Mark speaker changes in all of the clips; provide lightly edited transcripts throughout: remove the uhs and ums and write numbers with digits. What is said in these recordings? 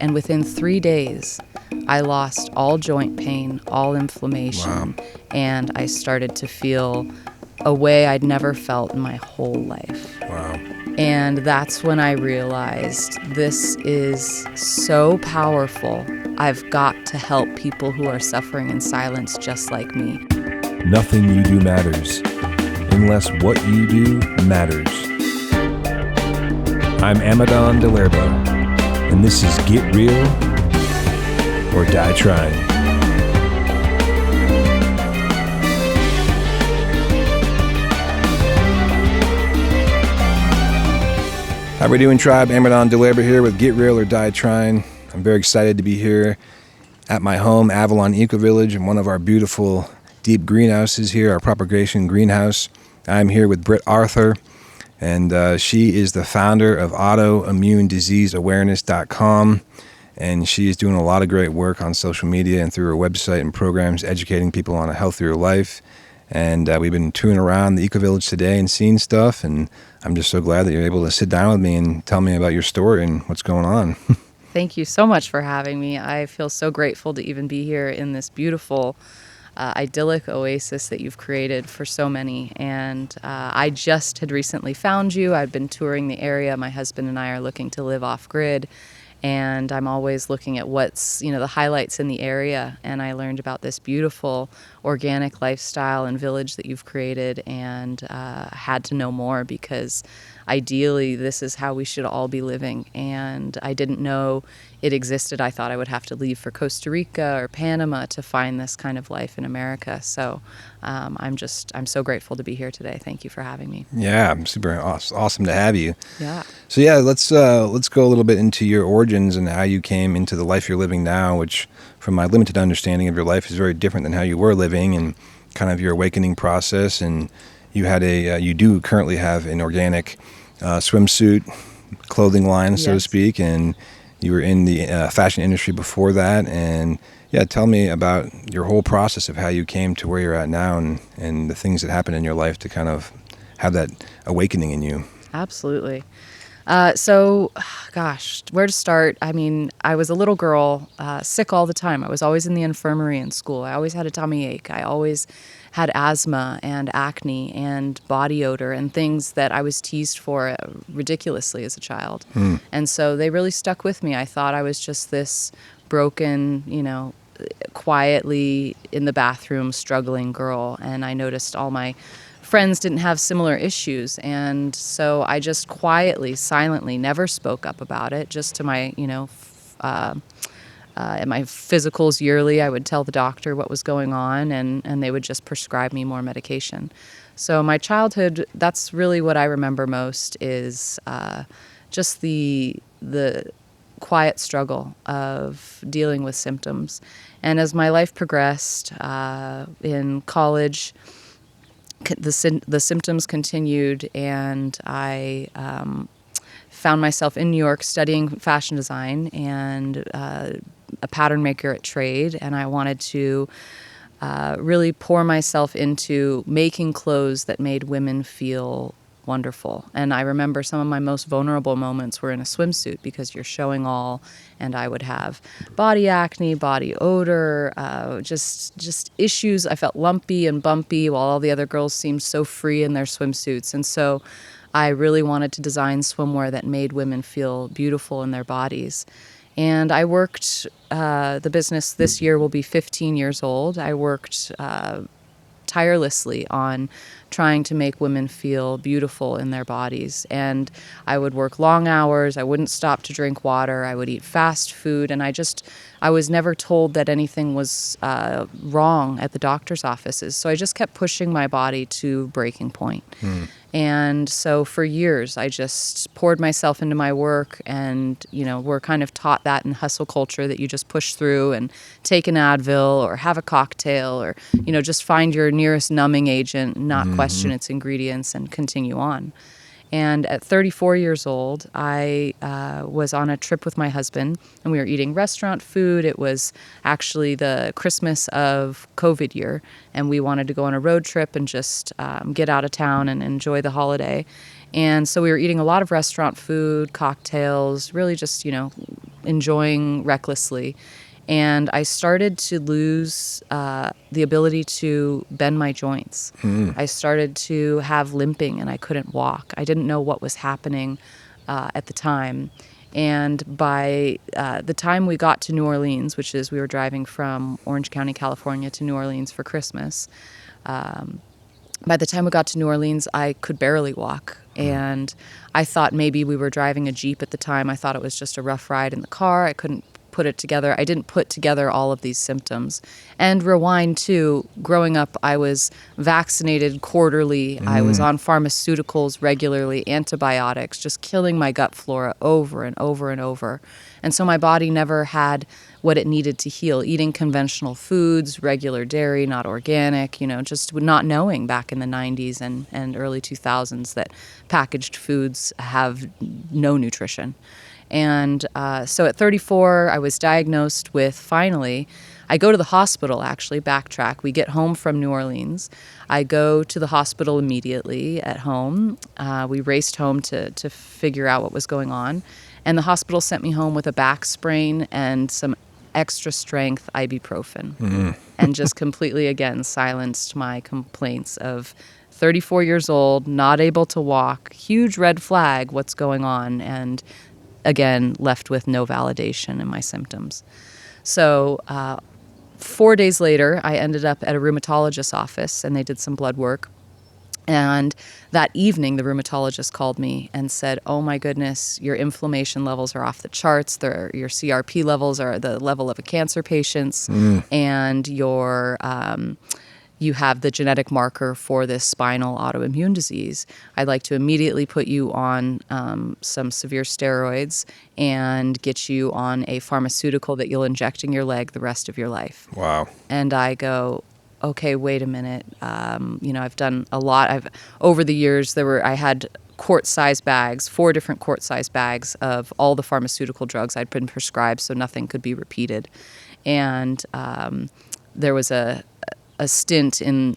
Speaker 1: And within 3 days, I lost all joint pain, all inflammation,
Speaker 2: Wow.
Speaker 1: and I started to feel a way I'd never felt in my whole life.
Speaker 2: Wow.
Speaker 1: And that's when I realized this is so powerful. I've got to help people who are suffering in silence just like me.
Speaker 2: Nothing you do matters unless what you do matters. I'm Amadon, DellErba, and this is Get Real or Die Trying. How we doing, tribe? Amadon, DellErba here with Get Real or Die Trying. I'm very excited to be here at my home, Avalon Eco Village, in one of our beautiful deep greenhouses here, our propagation greenhouse. I'm here with Brit Arthur, and she is the founder of Autoimmune Disease Awareness.com, and she is doing a lot of great work on social media and through her website and programs, educating people on a healthier life. And we've been touring around the Eco Village today and seeing stuff, and I'm just so glad that you're able to sit down with me and tell me about your story and what's going on.
Speaker 1: Thank you so much for having me. I feel so grateful to even be here in this beautiful, idyllic oasis that you've created for so many. And I just had recently found you. I've been touring the area. My husband and I are looking to live off-grid. And I'm always looking at what's, the highlights in the area. And I learned about this beautiful organic lifestyle and village that you've created, and had to know more because ideally this is how we should all be living. And I didn't know it existed. I thought I would have to leave for Costa Rica or Panama to find this kind of life in America. So I'm so grateful to be here today. Thank you for having me.
Speaker 2: Yeah, I'm super awesome to have you.
Speaker 1: Yeah.
Speaker 2: So yeah, let's go a little bit into your origins and how you came into the life you're living now, which from my limited understanding of your life is very different than how you were living, and kind of your awakening process. And you do currently have an organic swimsuit clothing line, so to
Speaker 1: Yes.
Speaker 2: speak, and you were in the fashion industry before that. And yeah, tell me about your whole process of how you came to where you're at now, and the things that happened in your life to kind of have that awakening in you.
Speaker 1: Absolutely. Gosh, where to start? I mean, I was a little girl, sick all the time. I was always in the infirmary in school. I always had a tummy ache. I always had asthma and acne and body odor and things that I was teased for ridiculously as a child. And so they really stuck with me. I thought I was just this broken, quietly in the bathroom struggling girl. And I noticed all my friends didn't have similar issues, and so I just quietly, silently, never spoke up about it. Just to my, at my physicals yearly, I would tell the doctor what was going on, and they would just prescribe me more medication. So my childhood, that's really what I remember most, is just the quiet struggle of dealing with symptoms. And as my life progressed in college, the symptoms continued, and I found myself in New York studying fashion design and a pattern maker at trade, and I wanted to really pour myself into making clothes that made women feel wonderful. And I remember some of my most vulnerable moments were in a swimsuit because you're showing all, and I would have body acne, body odor, just issues. I felt lumpy and bumpy while all the other girls seemed so free in their swimsuits. And so I really wanted to design swimwear that made women feel beautiful in their bodies. And I worked, the business this year will be 15 years old. I worked tirelessly on trying to make women feel beautiful in their bodies. And I would work long hours. I wouldn't stop to drink water. I would eat fast food. And I was never told that anything was wrong at the doctor's offices. So I just kept pushing my body to breaking point. And so for years, I just poured myself into my work, and, we're kind of taught that in hustle culture, that you just push through and take an Advil or have a cocktail or, just find your nearest numbing agent, not question its ingredients, and continue on. And at 34 years old, I was on a trip with my husband, and we were eating restaurant food. It was actually the Christmas of COVID year, and we wanted to go on a road trip and just get out of town and enjoy the holiday. And so we were eating a lot of restaurant food, cocktails, really just, enjoying recklessly. And I started to lose the ability to bend my joints. I started to have limping and I couldn't walk. I didn't know what was happening at the time. And by the time we got to New Orleans, which is we were driving from Orange County, California to New Orleans for Christmas, by the time we got to New Orleans, I could barely walk. And I thought maybe we were driving a Jeep at the time. I thought it was just a rough ride in the car. I couldn't put it together. I didn't put together all of these symptoms. And rewind to growing up, I was vaccinated quarterly. I was on pharmaceuticals regularly, antibiotics, just killing my gut flora over and over and over. And so my body never had what it needed to heal. Eating conventional foods, regular dairy, not organic, just not knowing back in the 90s and early 2000s that packaged foods have no nutrition. And so at 34, I was diagnosed with, finally, I go to the hospital, actually, backtrack. We get home from New Orleans. I go to the hospital immediately at home. We raced home to figure out what was going on. And the hospital sent me home with a back sprain and some extra strength ibuprofen. And just completely, again, silenced my complaints of 34 years old, not able to walk, huge red flag, what's going on, and again, left with no validation in my symptoms. So 4 days later, I ended up at a rheumatologist's office, and they did some blood work. And that evening, the rheumatologist called me and said, "Oh my goodness, your inflammation levels are off the charts. Your CRP levels are the level of a cancer patient's, and you have the genetic marker for this spinal autoimmune disease. I'd like to immediately put you on some severe steroids and get you on a pharmaceutical that you'll inject in your leg the rest of your life."
Speaker 2: Wow.
Speaker 1: And I go, okay, wait a minute. I've done a lot. Over the years, I had quart-sized bags, 4 different quart-sized bags of all the pharmaceutical drugs I'd been prescribed, so nothing could be repeated. And there was a stint in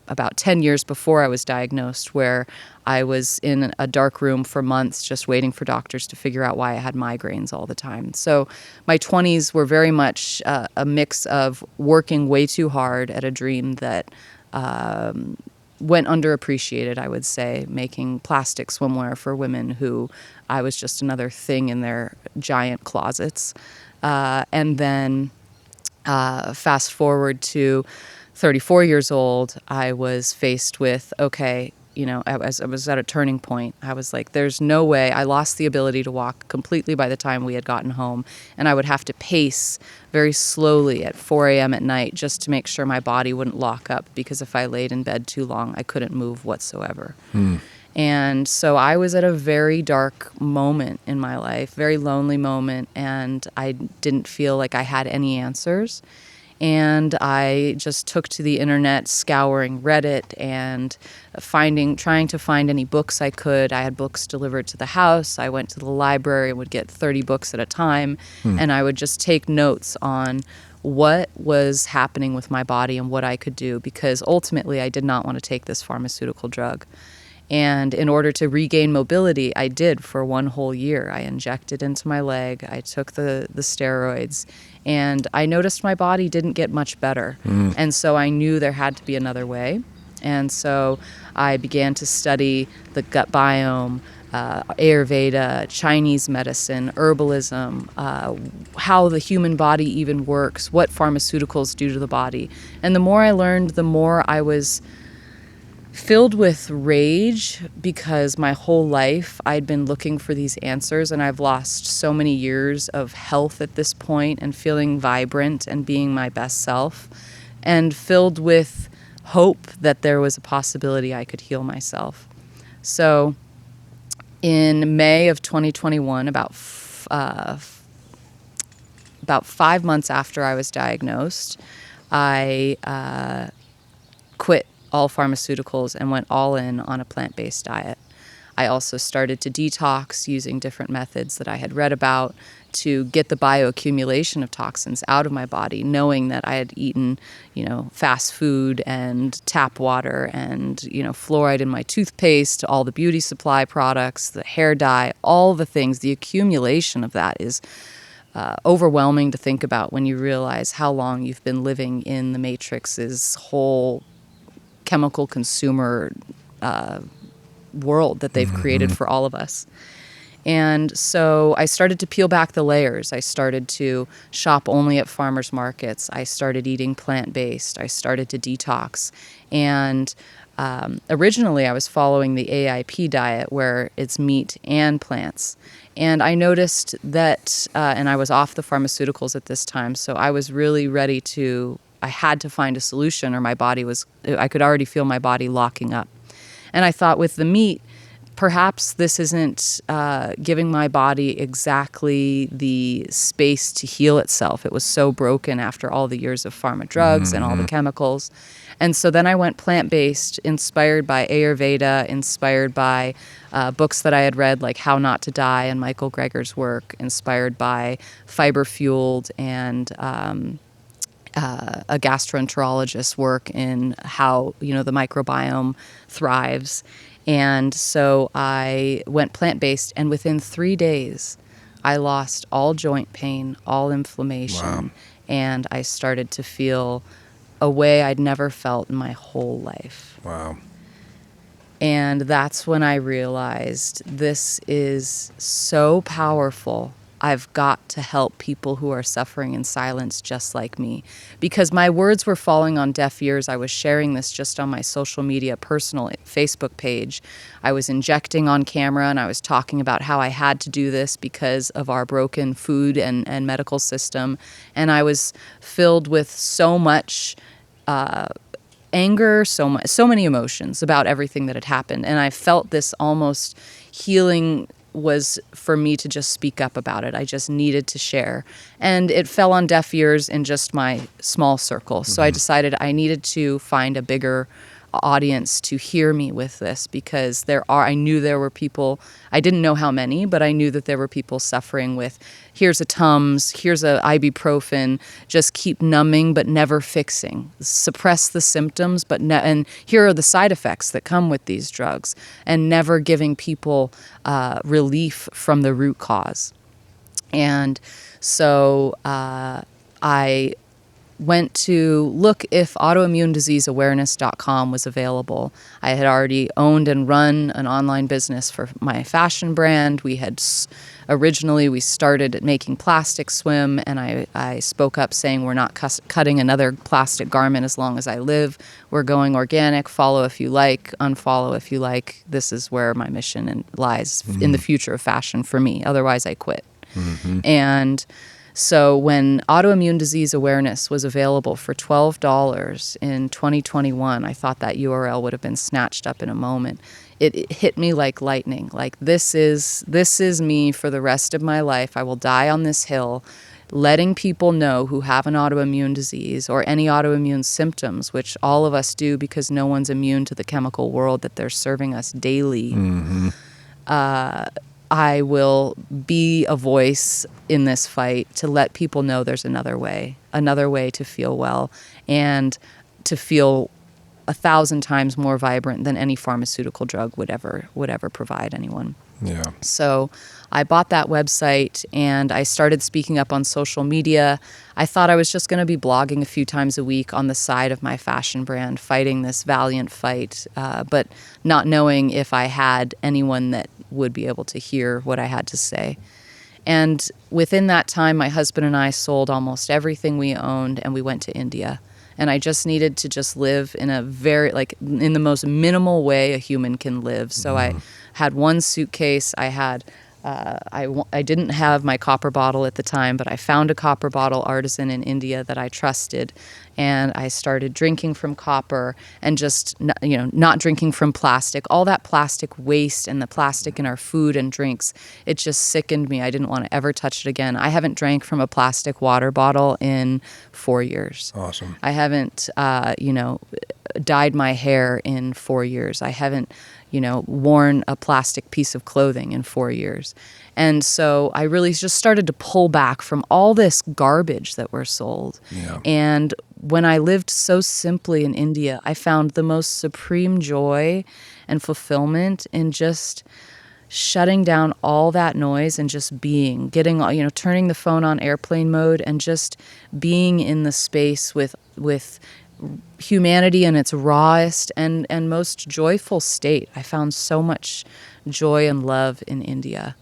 Speaker 1: about 10 years before I was diagnosed where I was in a dark room for months just waiting for doctors to figure out why I had migraines all the time. So my 20s were very much a mix of working way too hard at a dream that went underappreciated, I would say, making plastic swimwear for women who I was just another thing in their giant closets. And then fast forward to 34 years old, I was faced with, okay, I was at a turning point. I was like, there's no way. I lost the ability to walk completely by the time we had gotten home. And I would have to pace very slowly at 4 a.m. at night just to make sure my body wouldn't lock up, because if I laid in bed too long, I couldn't move whatsoever. And so I was at a very dark moment in my life, very lonely moment, and I didn't feel like I had any answers. And I just took to the internet, scouring Reddit and trying to find any books I could. I had books delivered to the house. I went to the library and would get 30 books at a time. And I would just take notes on what was happening with my body and what I could do, because ultimately I did not want to take this pharmaceutical drug. And in order to regain mobility, I did for 1 whole year. I injected into my leg. I took the steroids. And I noticed my body didn't get much better. And so I knew there had to be another way. And so I began to study the gut biome, Ayurveda, Chinese medicine, herbalism, how the human body even works, what pharmaceuticals do to the body. And the more I learned, the more I was filled with rage, because my whole life I'd been looking for these answers, and I've lost so many years of health at this point and feeling vibrant and being my best self, and filled with hope that there was a possibility I could heal myself. So in May of 2021, about 5 months after I was diagnosed, I quit all pharmaceuticals and went all in on a plant-based diet. I also started to detox using different methods that I had read about to get the bioaccumulation of toxins out of my body, knowing that I had eaten, fast food and tap water and, fluoride in my toothpaste, all the beauty supply products, the hair dye, all the things. The accumulation of that is overwhelming to think about when you realize how long you've been living in the Matrix's whole chemical consumer world that they've created for all of us. And so I started to peel back the layers. I started to shop only at farmers markets. I started eating plant-based. I started to detox. And originally I was following the AIP diet, where it's meat and plants. And I noticed that, and I was off the pharmaceuticals at this time, so I was really ready I had to find a solution, or I could already feel my body locking up. And I thought, with the meat, perhaps this isn't giving my body exactly the space to heal itself. It was so broken after all the years of pharma drugs and all the chemicals. And so then I went plant-based, inspired by Ayurveda, inspired by books that I had read, like How Not to Die and Michael Greger's work, inspired by fiber-fueled and a gastroenterologist's work in how, the microbiome thrives. And so I went plant-based, and within 3 days, I lost all joint pain, all inflammation, and I started to feel a way I'd never felt in my whole life.
Speaker 2: Wow.
Speaker 1: And that's when I realized, this is so powerful. I've got to help people who are suffering in silence just like me. Because my words were falling on deaf ears. I was sharing this just on my social media personal Facebook page. I was injecting on camera, and I was talking about how I had to do this because of our broken food and medical system. And I was filled with so much anger, so many emotions about everything that had happened. And I felt this almost healing was for me to just speak up about it. I just needed to share. And it fell on deaf ears in just my small circle. So I decided I needed to find a bigger audience to hear me with this, because I knew there were people, I didn't know how many, but I knew that there were people suffering with, here's a Tums, here's a ibuprofen, just keep numbing but never fixing, suppress the symptoms, and here are the side effects that come with these drugs, and never giving people relief from the root cause. And so I went to look if autoimmunediseaseawareness.com was available. I had already owned and run an online business for my fashion brand. We started making plastic swim, and I spoke up saying, we're not cutting another plastic garment as long as I live. We're going organic. Follow if you like, unfollow if you like. This is where my mission lies in the future of fashion for me. Otherwise, I quit. And so when autoimmune disease awareness was available for $12 in 2021, I thought that URL would have been snatched up in a moment. It hit me like lightning. Like, this is me for the rest of my life. I will die on this hill, letting people know who have an autoimmune disease or any autoimmune symptoms, which all of us do because no one's immune to the chemical world that they're serving us daily. I will be a voice in this fight to let people know there's another way to feel well, and to feel 1,000 times more vibrant than any pharmaceutical drug would ever provide anyone.
Speaker 2: Yeah.
Speaker 1: So I bought that website, and I started speaking up on social media. I thought I was just going to be blogging a few times a week on the side of my fashion brand, fighting this valiant fight, but not knowing if I had anyone that would be able to hear what I had to say. And within that time, my husband and I sold almost everything we owned, and we went to India. And I just needed to live in in the most minimal way a human can live. So I had one suitcase. I didn't have my copper bottle at the time, but I found a copper bottle artisan in India that I trusted, and I started drinking from copper and just not drinking from plastic. All that plastic waste and the plastic in our food and drinks, it just sickened me. I didn't want to ever touch it again. I haven't drank from a plastic water bottle in 4 years.
Speaker 2: Awesome.
Speaker 1: I haven't dyed my hair in 4 years. I haven't, worn a plastic piece of clothing in 4 years. And so I really just started to pull back from all this garbage that we're sold.
Speaker 2: Yeah.
Speaker 1: And when I lived so simply in India, I found the most supreme joy and fulfillment in just shutting down all that noise and just being, turning the phone on airplane mode and just being in the space with humanity in its rawest and most joyful state. I found so much joy and love in India.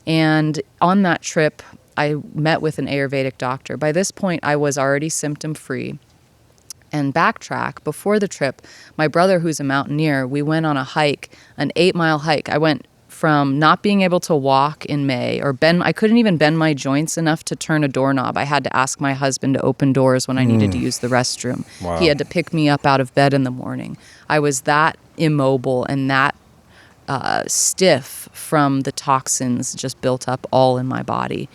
Speaker 1: And on that trip, I met with an Ayurvedic doctor. By this point, I was already symptom-free. And backtrack, before the trip, my brother, who's a mountaineer, we went on a hike, an 8-mile hike. I went from not being able to walk in May I couldn't even bend my joints enough to turn a doorknob. I had to ask my husband to open doors when I needed to use the restroom.
Speaker 2: Wow.
Speaker 1: He had to pick me up out of bed in the morning. I was that immobile and that stiff from the toxins just built up all in my body.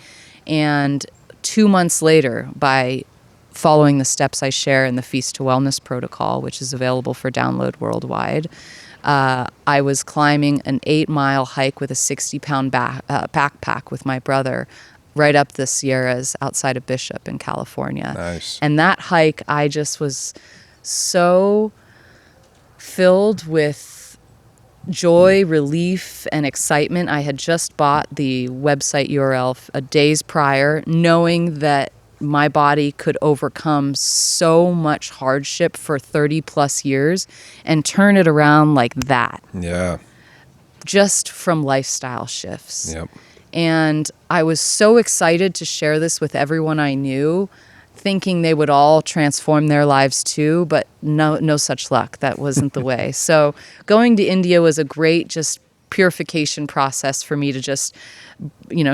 Speaker 1: And 2 months later, by following the steps I share in the Feast to Wellness protocol, which is available for download worldwide, I was climbing an 8-mile hike with a 60-pound backpack with my brother right up the Sierras outside of Bishop in California.
Speaker 2: Nice.
Speaker 1: And that hike, I just was so filled with joy, relief, and excitement. I had just bought the website URL days prior, knowing that my body could overcome so much hardship for 30 plus years and turn it around like that.
Speaker 2: Yeah.
Speaker 1: Just from lifestyle shifts.
Speaker 2: Yep.
Speaker 1: And I was so excited to share this with everyone I knew, thinking they would all transform their lives too, but no such luck. That wasn't the way. So going to India was a great just purification process for me to just,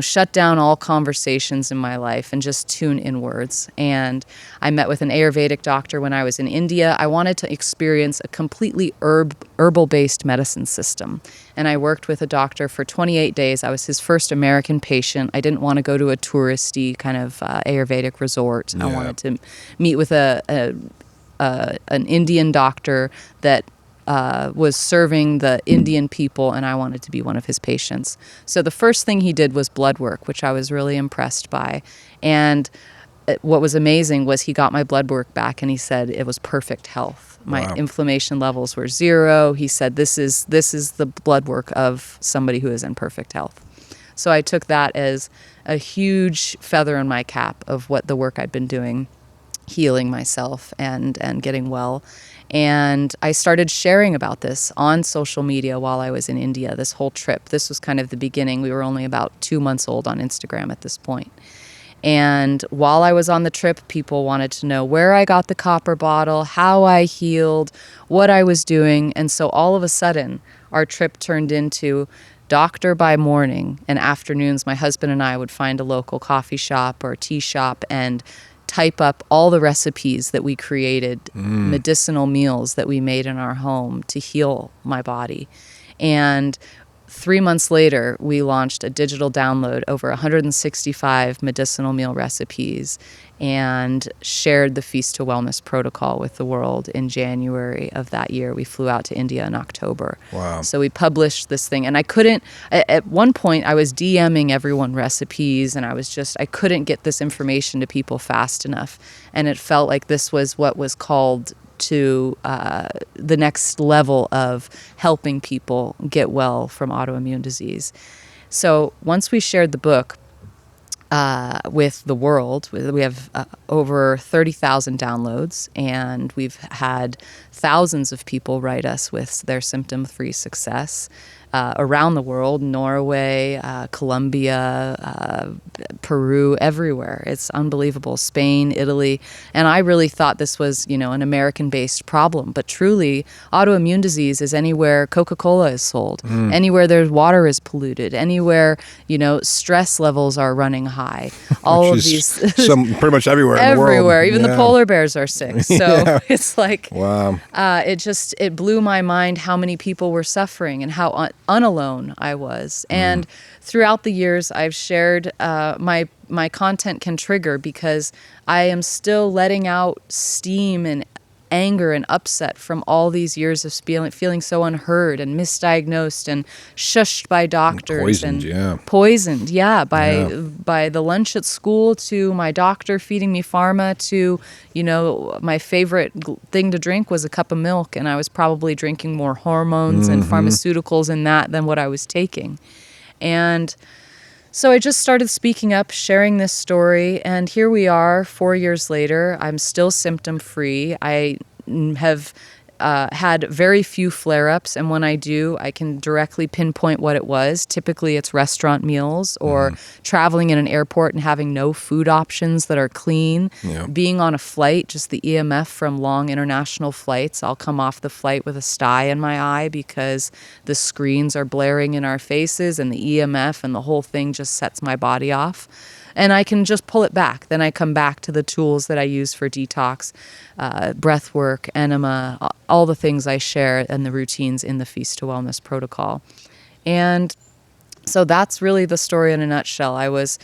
Speaker 1: shut down all conversations in my life and just tune inwards. And I met with an Ayurvedic doctor when I was in India. I wanted to experience a completely herbal-based medicine system. And I worked with a doctor for 28 days. I was his first American patient. I didn't want to go to a touristy kind of Ayurvedic resort.
Speaker 2: Yeah.
Speaker 1: I wanted to meet with an Indian doctor that was serving the Indian people, and I wanted to be one of his patients. So the first thing he did was blood work, which I was really impressed by. And what was amazing was he got my blood work back, and he said it was perfect health. My
Speaker 2: Wow.
Speaker 1: inflammation levels were 0. He said, this is the blood work of somebody who is in perfect health. So I took that as a huge feather in my cap of what the work I'd been doing, healing myself and getting well. And I started sharing about this on social media while I was in India, this whole trip. This was kind of the beginning. We were only about 2 months old on Instagram at this point. And while I was on the trip, people wanted to know where I got the copper bottle, how I healed, what I was doing. And so all of a sudden, our trip turned into doctor by morning, and afternoons my husband and I would find a local coffee shop or tea shop and type up all the recipes that we created, medicinal meals that we made in our home to heal my body. And 3 months later, we launched a digital download, over 165 medicinal meal recipes, and shared the Feast to Wellness protocol with the world in January of that year. We flew out to India in October.
Speaker 2: Wow.
Speaker 1: So we published this thing. And at one point, I was DMing everyone recipes, and I couldn't get this information to people fast enough. And it felt like this was what was called to the next level of helping people get well from autoimmune disease. So once we shared the book with the world, we have over 30,000 downloads, and we've had thousands of people write us with their symptom-free success around the world, Norway, Colombia, Peru, everywhere. It's unbelievable. Spain, Italy. And I really thought this was, an American-based problem. But truly, autoimmune disease is anywhere Coca-Cola is sold, anywhere their water is polluted, anywhere, stress levels are running high. All of these.
Speaker 2: Pretty much everywhere in the world.
Speaker 1: Everywhere. Even the
Speaker 2: Yeah.
Speaker 1: polar bears are sick. So it's like,
Speaker 2: Wow.
Speaker 1: it blew my mind how many people were suffering and how unalone I was. And throughout the years, I've shared my content can trigger because I am still letting out steam and anger and upset from all these years of feeling so unheard and misdiagnosed and shushed by doctors poisoned, by the lunch at school, to my doctor feeding me pharma, to, my favorite thing to drink was a cup of milk, and I was probably drinking more hormones and pharmaceuticals in that than what I was taking. And so I just started speaking up, sharing this story, and here we are 4 years later. I'm still symptom-free. I have had very few flare-ups, and when I do, I can directly pinpoint what it was. Typically, it's restaurant meals or traveling in an airport and having no food options that are clean. Being on a flight, just the EMF from long international flights. I'll come off the flight with a sty in my eye because the screens are blaring in our faces, and the EMF and the whole thing just sets my body off. And I can just pull it back. Then I come back to the tools that I use for detox, breath work, enema, all the things I share, and the routines in the Feast to Wellness protocol. And so that's really the story in a nutshell. I was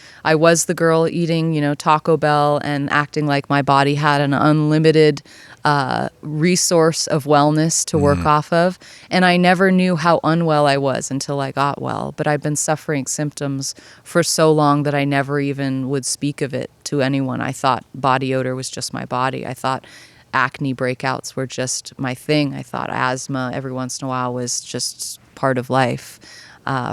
Speaker 1: the girl eating, Taco Bell and acting like my body had an unlimited resource of wellness to work off of. And I never knew how unwell I was until I got well. But I've been suffering symptoms for so long that I never even would speak of it to anyone. I thought body odor was just my body. I thought acne breakouts were just my thing. I thought asthma every once in a while was just part of life.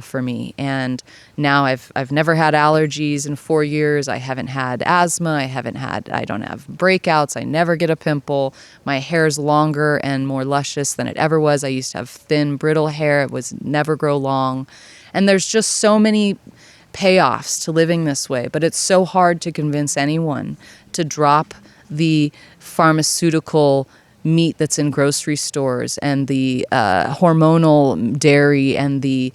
Speaker 1: For me. And now I've never had allergies in 4 years. I haven't had asthma. I don't have breakouts. I never get a pimple. My hair's longer and more luscious than it ever was. I used to have thin, brittle hair. It was never grow long. And there's just so many payoffs to living this way. But it's so hard to convince anyone to drop the pharmaceutical meat that's in grocery stores and the hormonal dairy and the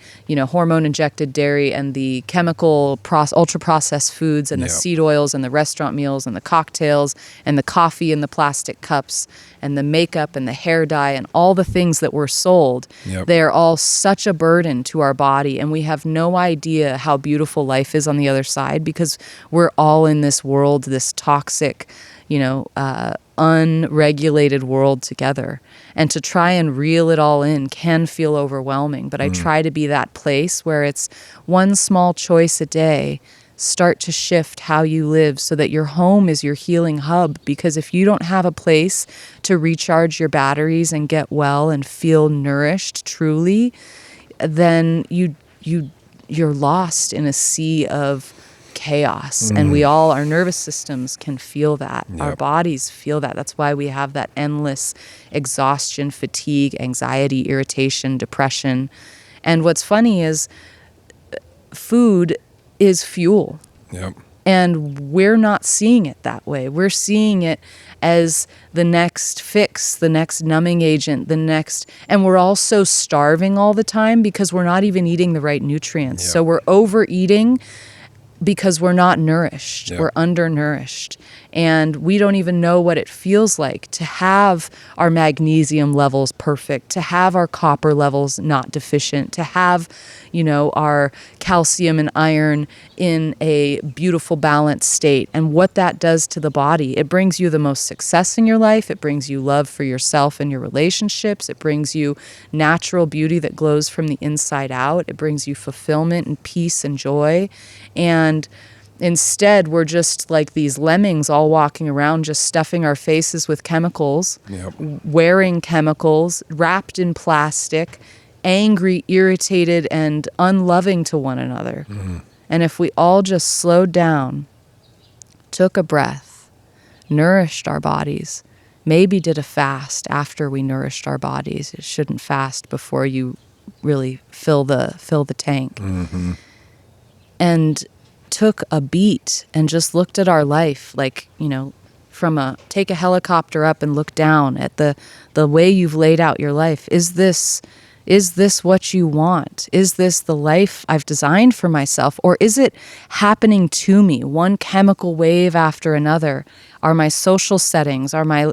Speaker 1: hormone injected dairy and the chemical ultra processed foods and the seed oils and the restaurant meals and the cocktails and the coffee in the plastic cups and the makeup and the hair dye and all the things that were sold. They are all such a burden to our body, and we have no idea how beautiful life is on the other side because we're all in this world, this toxic, unregulated world together. And to try and reel it all in can feel overwhelming, but I try to be that place where it's one small choice a day. Start to shift how you live so that your home is your healing hub, because if you don't have a place to recharge your batteries and get well and feel nourished truly, then you're lost in a sea of chaos. And our nervous systems can feel that. Our bodies feel that. That's why we have that endless exhaustion, fatigue, anxiety, irritation, depression. And what's funny is food is fuel. And we're not seeing it that way. We're seeing it as the next fix, the next numbing agent, and we're also starving all the time because we're not even eating the right nutrients. So we're overeating because we're not nourished. We're undernourished. And we don't even know what it feels like to have our magnesium levels perfect, to have our copper levels not deficient, to have, our calcium and iron in a beautiful balanced state. And what that does to the body, it brings you the most success in your life. It brings you love for yourself and your relationships. It brings you natural beauty that glows from the inside out. It brings you fulfillment and peace and joy. And instead, we're just like these lemmings all walking around, just stuffing our faces with chemicals, wearing chemicals, wrapped in plastic, angry, irritated, and unloving to one another. And if we all just slowed down, took a breath, nourished our bodies, maybe did a fast after we nourished our bodies. It shouldn't fast before you really fill the tank. And took a beat and just looked at our life like, take a helicopter up and look down at the way you've laid out your life. Is this what you want? Is this the life I've designed for myself? Or is it happening to me, one chemical wave after another? Are my social settings, are my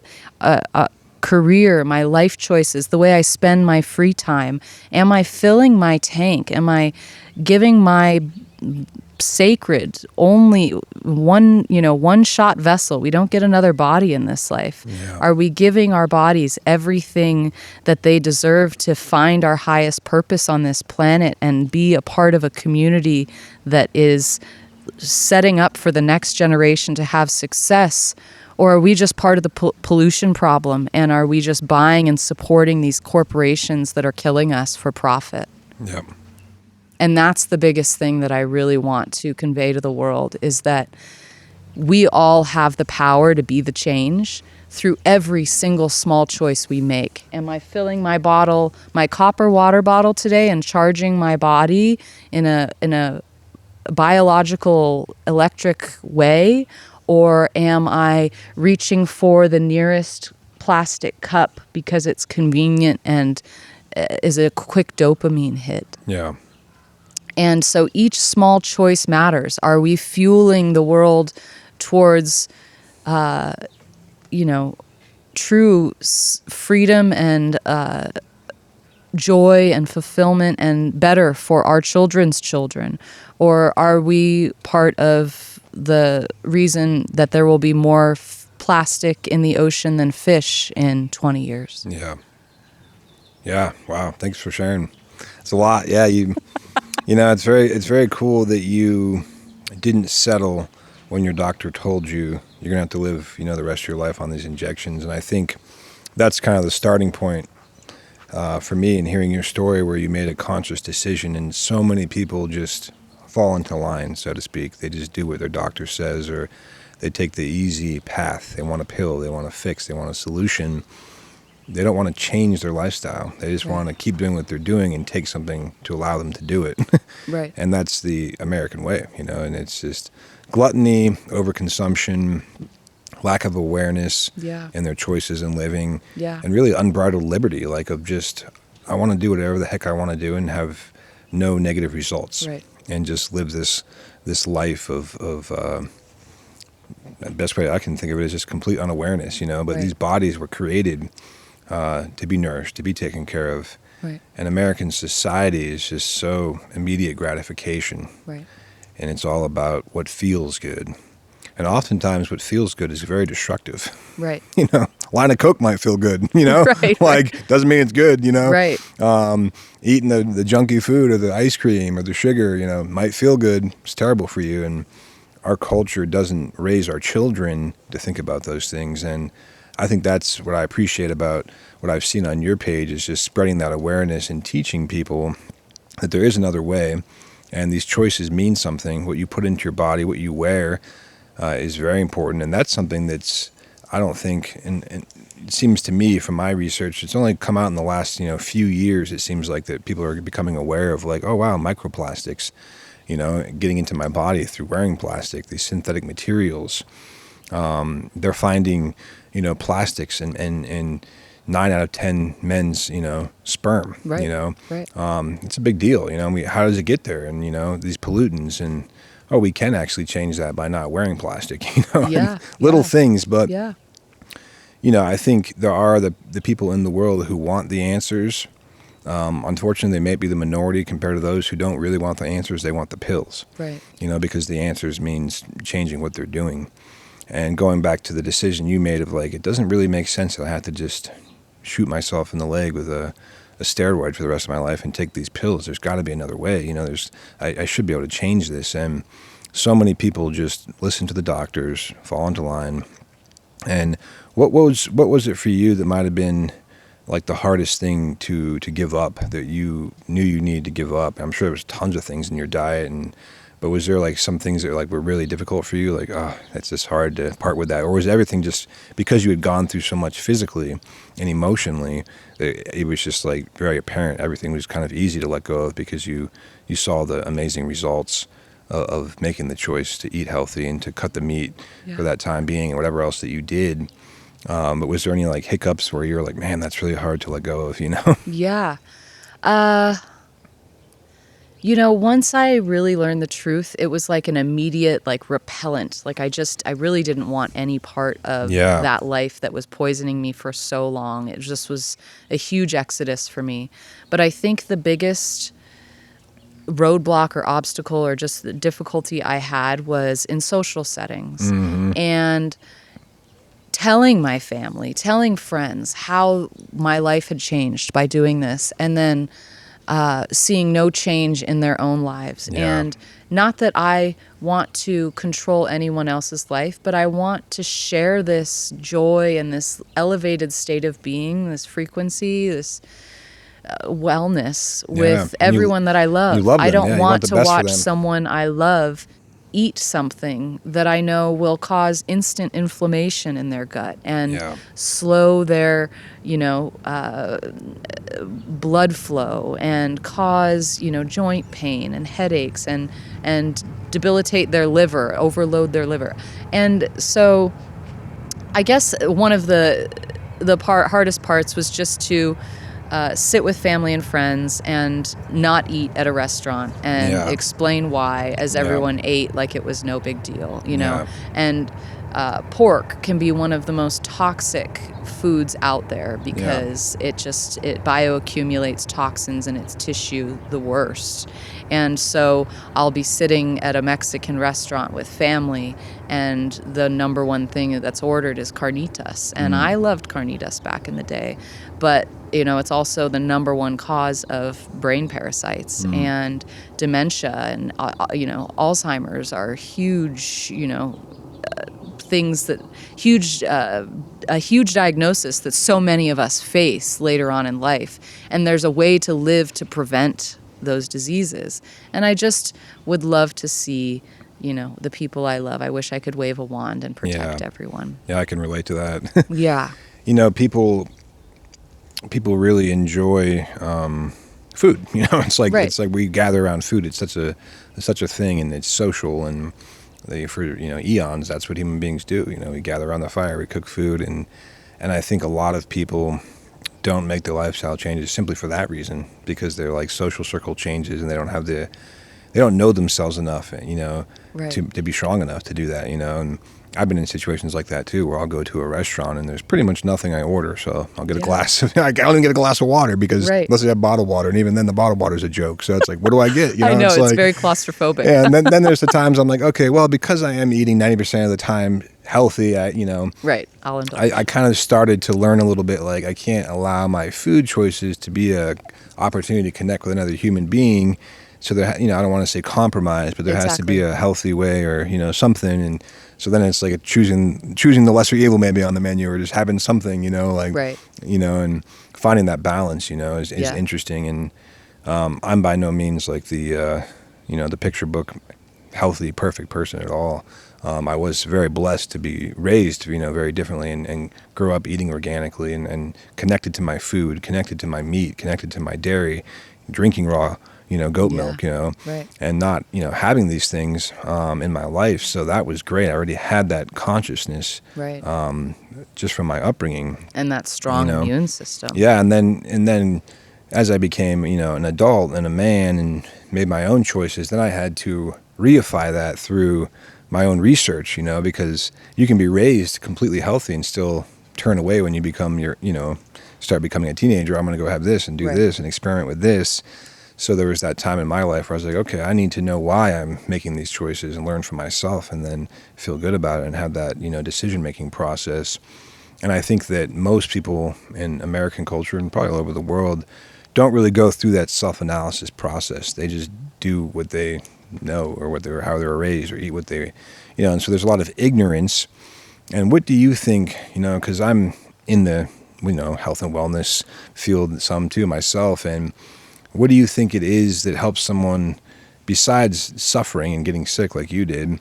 Speaker 1: career, my life choices, the way I spend my free time, am I filling my tank? Am I giving my sacred, only one shot vessel. We don't get another body in this life.
Speaker 2: Yeah.
Speaker 1: Are we giving our bodies everything that they deserve to find our highest purpose on this planet and be a part of a community that is setting up for the next generation to have success? Or are we just part of the pollution problem, and are we just buying and supporting these corporations that are killing us for profit?
Speaker 2: Yep.
Speaker 1: And that's the biggest thing that I really want to convey to the world, is that we all have the power to be the change through every single small choice we make. Am I filling my copper water bottle today and charging my body in a biological electric way? Or am I reaching for the nearest plastic cup because it's convenient and is a quick dopamine hit?
Speaker 2: Yeah.
Speaker 1: And so each small choice matters. Are we fueling the world towards, true freedom and joy and fulfillment and better for our children's children? Or are we part of the reason that there will be more plastic in the ocean than fish in 20 years?
Speaker 2: Yeah. Yeah. Wow. Thanks for sharing. It's a lot. Yeah. It's very cool that you didn't settle when your doctor told you you're going to have to live, the rest of your life on these injections. And I think that's kind of the starting point for me in hearing your story, where you made a conscious decision, and so many people just fall into line, so to speak. They just do what their doctor says, or they take the easy path. They want a pill, they want a fix, they want a solution. They don't want to change their lifestyle. They just want to keep doing what they're doing and take something to allow them to do it.
Speaker 1: Right.
Speaker 2: And that's the American way, and it's just gluttony, overconsumption, lack of awareness in their choices in living, and really unbridled liberty, of just, I want to do whatever the heck I want to do and have no negative results.
Speaker 1: Right.
Speaker 2: And just live this life of the best way I can think of it is just complete unawareness, But these bodies were created to be nourished, to be taken care of.
Speaker 1: Right.
Speaker 2: And American society is just so immediate gratification.
Speaker 1: Right.
Speaker 2: And it's all about what feels good. And oftentimes what feels good is very destructive.
Speaker 1: Right.
Speaker 2: A line of Coke might feel good,
Speaker 1: Right.
Speaker 2: Doesn't mean it's good,
Speaker 1: Right.
Speaker 2: Eating the junky food or the ice cream or the sugar, might feel good. It's terrible for you. And our culture doesn't raise our children to think about those things. And I think that's what I appreciate about what I've seen on your page, is just spreading that awareness and teaching people that there is another way. And these choices mean something. What you put into your body, what you wear, is very important. And that's something that's, I don't think, and it seems to me from my research, it's only come out in the last, few years. It seems like that people are becoming aware of oh wow, microplastics, getting into my body through wearing plastic, these synthetic materials. They're finding, plastics in 9 out of 10 men's, sperm,
Speaker 1: Right. Right.
Speaker 2: It's a big deal, how does it get there? And, these pollutants, and, we can actually change that by not wearing plastic, little things. But, I think there are the people in the world who want the answers. Unfortunately, they may be the minority compared to those who don't really want the answers. They want the pills,
Speaker 1: Right.
Speaker 2: Because the answers means changing what they're doing. And going back to the decision you made of it doesn't really make sense that I have to just shoot myself in the leg with a steroid for the rest of my life and take these pills. There's got to be another way. I should be able to change this. And so many people just listen to the doctors, fall into line. And what was it for you that might have been the hardest thing to give up, that you knew you needed to give up? I'm sure there was tons of things in your diet, but was there some things that were really difficult for you? It's just hard to part with that? Or was everything just because you had gone through so much physically and emotionally, it was just very apparent everything was kind of easy to let go of because you saw the amazing results of making the choice to eat healthy and to cut the meat for that time being and whatever else that you did? But was there any hiccups where you were man, that's really hard to let go of,
Speaker 1: Yeah. Once I really learned the truth, it was an immediate repellent. I really didn't want any part of that life that was poisoning me for so long. It just was a huge exodus for me. But I think the biggest roadblock or obstacle or just the difficulty I had was in social settings. And telling my family, telling friends how my life had changed by doing this, and then seeing no change in their own lives.
Speaker 2: Yeah.
Speaker 1: And not that I want to control anyone else's life, but I want to share this joy and this elevated state of being, this frequency, this wellness with
Speaker 2: And
Speaker 1: everyone that I love.
Speaker 2: you love them.
Speaker 1: I don't
Speaker 2: Yeah, you
Speaker 1: want
Speaker 2: want the
Speaker 1: to
Speaker 2: best for
Speaker 1: watch
Speaker 2: them.
Speaker 1: someone I love eat something that I know will cause instant inflammation in their gut and
Speaker 2: Yeah.
Speaker 1: slow their, blood flow and cause, joint pain and headaches and debilitate their liver, overload their liver. And so I guess one of the hardest parts was just to sit with family and friends and not eat at a restaurant and
Speaker 2: Yeah.
Speaker 1: explain why as
Speaker 2: Yeah.
Speaker 1: everyone ate like it was no big deal, you know.
Speaker 2: Yeah.
Speaker 1: And pork can be one of the most toxic foods out there because it bioaccumulates toxins in its tissue the worst. And so I'll be sitting at a Mexican restaurant with family and the number one thing that's ordered is carnitas. And I loved carnitas back in the day, but it's also the number one cause of brain parasites and dementia and Alzheimer's are huge, things that a huge diagnosis that so many of us face later on in life. And there's a way to live to prevent those diseases. And I just would love to see, the people I love. I wish I could wave a wand and protect everyone.
Speaker 2: Yeah, I can relate to that.
Speaker 1: Yeah.
Speaker 2: People really enjoy food. It's like
Speaker 1: Right.
Speaker 2: it's like we gather around food. It's such a thing, and it's social. And for eons, that's what human beings do. We gather around the fire, we cook food, and I think a lot of people don't make the lifestyle changes simply for that reason, because they're like social circle changes, and they don't know themselves enough,
Speaker 1: Right.
Speaker 2: to be strong enough to do that. And I've been in situations like that too, where I'll go to a restaurant and there's pretty much nothing I order, so I'll get a glass. I don't even get a glass of water because unless I have bottled water, and even then the bottled water is a joke. So it's like, what do I get?
Speaker 1: I know, it's
Speaker 2: like,
Speaker 1: very claustrophobic.
Speaker 2: Yeah, and then there's the times I'm like, okay, well, because I am eating 90% of the time healthy,
Speaker 1: Right, I'll indulge.
Speaker 2: I kind of started to learn a little bit, like I can't allow my food choices to be a opportunity to connect with another human being. So there, I don't want to say compromise, but there has to be a healthy way, or something. And so then it's like choosing the lesser evil maybe on the menu, or just having something,
Speaker 1: Right.
Speaker 2: and finding that balance, is interesting. And I'm by no means like the picture book healthy, perfect person at all. I was very blessed to be raised, very differently, and grow up eating organically and connected to my food, connected to my meat, connected to my dairy, drinking raw goat milk,
Speaker 1: Right.
Speaker 2: and not, having these things in my life. So that was great. I already had that consciousness,
Speaker 1: Right.
Speaker 2: just from my upbringing.
Speaker 1: And that strong immune system.
Speaker 2: Yeah, and then as I became, an adult and a man and made my own choices, then I had to reify that through my own research, because you can be raised completely healthy and still turn away when you become start becoming a teenager. I'm going to go have this and do this and experiment with this. So there was that time in my life where I was like, okay, I need to know why I'm making these choices and learn from myself, and then feel good about it and have that, decision-making process. And I think that most people in American culture and probably all over the world don't really go through that self-analysis process. They just do what they know, or how they were raised, or eat what they, and so there's a lot of ignorance. And what do you think, because I'm in the, health and wellness field some too myself, and what do you think it is that helps someone, besides suffering and getting sick like you did,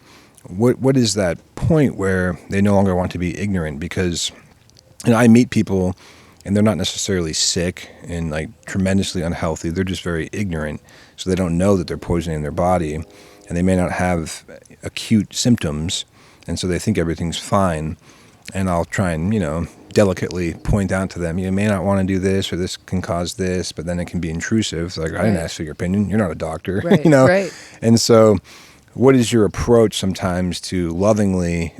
Speaker 2: what is that point where they no longer want to be ignorant? Because I meet people and they're not necessarily sick and like tremendously unhealthy. They're just very ignorant. So they don't know that they're poisoning their body, and they may not have acute symptoms. And so they think everything's fine. And I'll try and, delicately point out to them, you may not want to do this, or this can cause this, but then it can be intrusive. It's like, I didn't ask for your opinion. You're not a doctor,
Speaker 1: Right. Right.
Speaker 2: And so what is your approach sometimes to lovingly,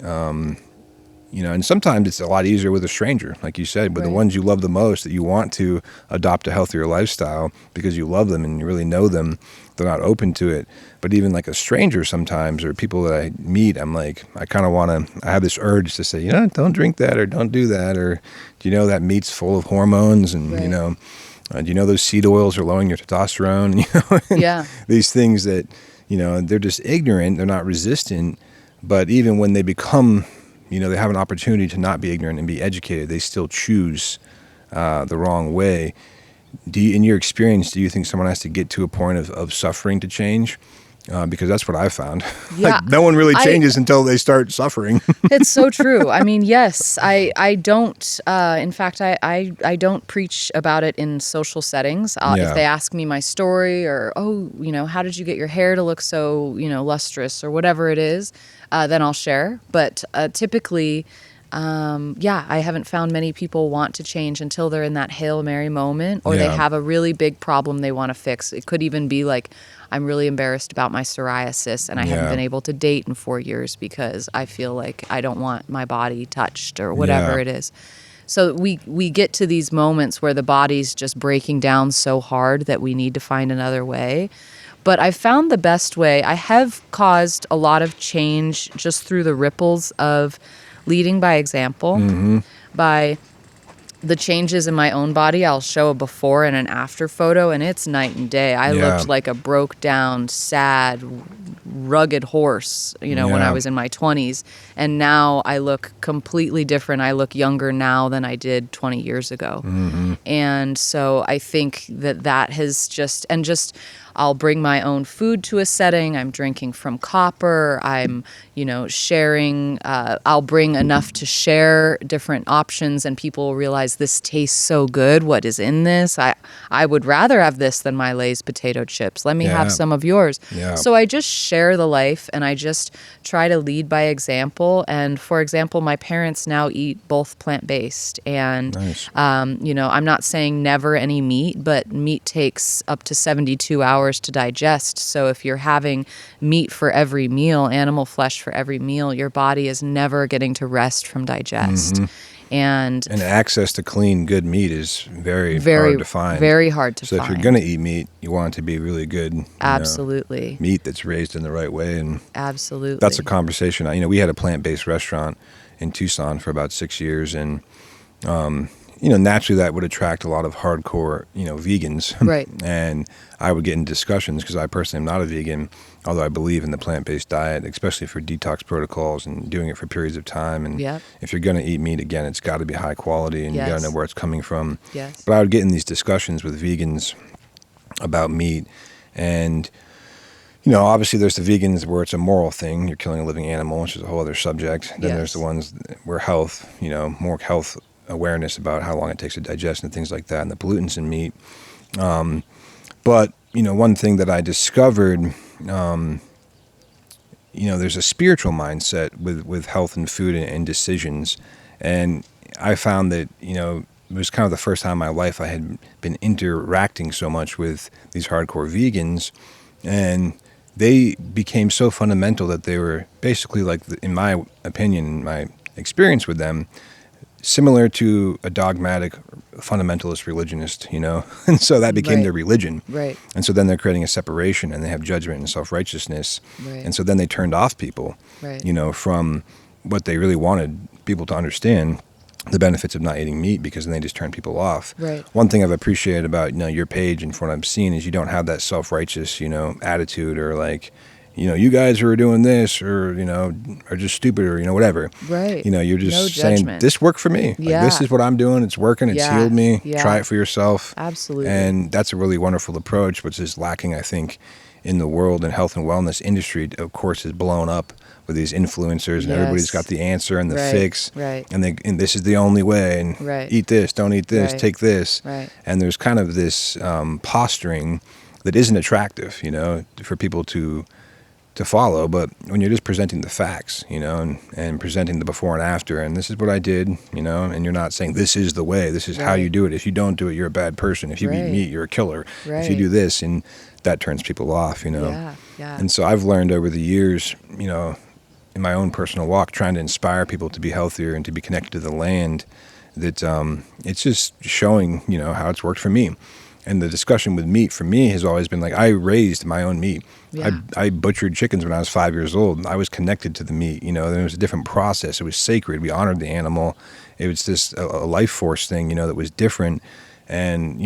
Speaker 2: and sometimes it's a lot easier with a stranger, like you said, with the ones you love the most, that you want to adopt a healthier lifestyle because you love them and you really know them. They're not open to it. But even like a stranger sometimes, or people that I meet, I'm like, I kind of want to, I have this urge to say, don't drink that, or don't do that, or do you know that meat's full of hormones, and do you know those seed oils are lowering your testosterone? And, these things that, they're just ignorant, they're not resistant, but even when they become, they have an opportunity to not be ignorant and be educated, they still choose the wrong way. In your experience, do you think someone has to get to a point of suffering to change? Because that's what I found.
Speaker 1: Yeah,
Speaker 2: like, no one really changes until they start suffering.
Speaker 1: It's so true. I mean, yes, I don't. In fact, I don't preach about it in social settings. If they ask me my story, or how did you get your hair to look so lustrous, or whatever it is, then I'll share. But typically, I haven't found many people want to change until they're in that Hail Mary moment, or they have a really big problem they want to fix. It could even be like, I'm really embarrassed about my psoriasis, and I haven't been able to date in 4 years because I feel like I don't want my body touched, or whatever it is. So we get to these moments where the body's just breaking down so hard that we need to find another way. But I found the best way. I have caused a lot of change just through the ripples of leading by example, by the changes in my own body. I'll show a before and an after photo, and it's night and day. I looked like a broke down, sad, rugged horse, when I was in my 20s. And now I look completely different. I look younger now than I did 20 years ago. And so I think that has just I'll bring my own food to a setting. I'm drinking from copper. I'm, sharing. I'll bring enough to share different options, and people will realize this tastes so good. What is in this? I would rather have this than my Lay's potato chips. Let me have some of yours. So I just share the life, and I just try to lead by example. And for example, my parents now eat both plant-based. And, I'm not saying never any meat, but meat takes up to 72 hours to digest. So if you're having meat for every meal, animal flesh for every meal, your body is never getting to rest from digest. And
Speaker 2: access to clean, good meat is very hard to find.
Speaker 1: Very hard to find.
Speaker 2: So if you're going to eat meat, you want it to be really good.
Speaker 1: Absolutely.
Speaker 2: Meat that's raised in the right way. And
Speaker 1: absolutely.
Speaker 2: That's a conversation. We had a plant-based restaurant in Tucson for about 6 years, and naturally that would attract a lot of hardcore, vegans.
Speaker 1: Right.
Speaker 2: And I would get in discussions, because I personally am not a vegan, although I believe in the plant-based diet, especially for detox protocols and doing it for periods of time. And if you're going to eat meat, again, it's got to be high quality, and you got to know where it's coming from. But I would get in these discussions with vegans about meat, and obviously there's the vegans where it's a moral thing. You're killing a living animal, which is a whole other subject. Then there's the ones where health, more health awareness about how long it takes to digest and things like that, and the pollutants in meat. But one thing that I discovered, there's a spiritual mindset with health and food and decisions. And I found that, it was kind of the first time in my life I had been interacting so much with these hardcore vegans, and they became so fundamental that they were basically, like, in my opinion, my experience with them, similar to a dogmatic fundamentalist religionist, and so that became their religion.
Speaker 1: Right.
Speaker 2: And so then they're creating a separation, and they have judgment and self-righteousness. Right. And so then they turned off people, from what they really wanted people to understand, the benefits of not eating meat, because then they just turn people off.
Speaker 1: Right.
Speaker 2: One thing I've appreciated about, your page and from what I've seen is you don't have that self-righteous, attitude, or like, you guys who are doing this, or, are just stupid, or, whatever.
Speaker 1: Right.
Speaker 2: You're just
Speaker 1: No
Speaker 2: saying,
Speaker 1: judgment.
Speaker 2: this worked for me. Like, this is what I'm doing. It's working. It's healed me. Try it for yourself.
Speaker 1: Absolutely.
Speaker 2: And that's a really wonderful approach, which is lacking, I think, in the world and health and wellness industry. Of course, is blown up with these influencers, and everybody's got the answer and the fix.
Speaker 1: Right.
Speaker 2: And this is the only way. And eat this, don't eat this, take this.
Speaker 1: Right.
Speaker 2: And there's kind of this posturing that isn't attractive, for people to follow. But when you're just presenting the facts, and presenting the before and after, and this is what I did, and you're not saying this is the way, this is how you do it. If you don't do it, you're a bad person. If you eat meat, you're a killer. If you do this, and that turns people off,
Speaker 1: Yeah.
Speaker 2: And so I've learned over the years, in my own personal walk, trying to inspire people to be healthier and to be connected to the land, that it's just showing, how it's worked for me. And the discussion with meat for me has always been like, I raised my own meat.
Speaker 1: Yeah.
Speaker 2: I butchered chickens when I was 5 years old. I was connected to the meat. There was a different process. It was sacred. We honored the animal. It was just a life force thing, that was different. And,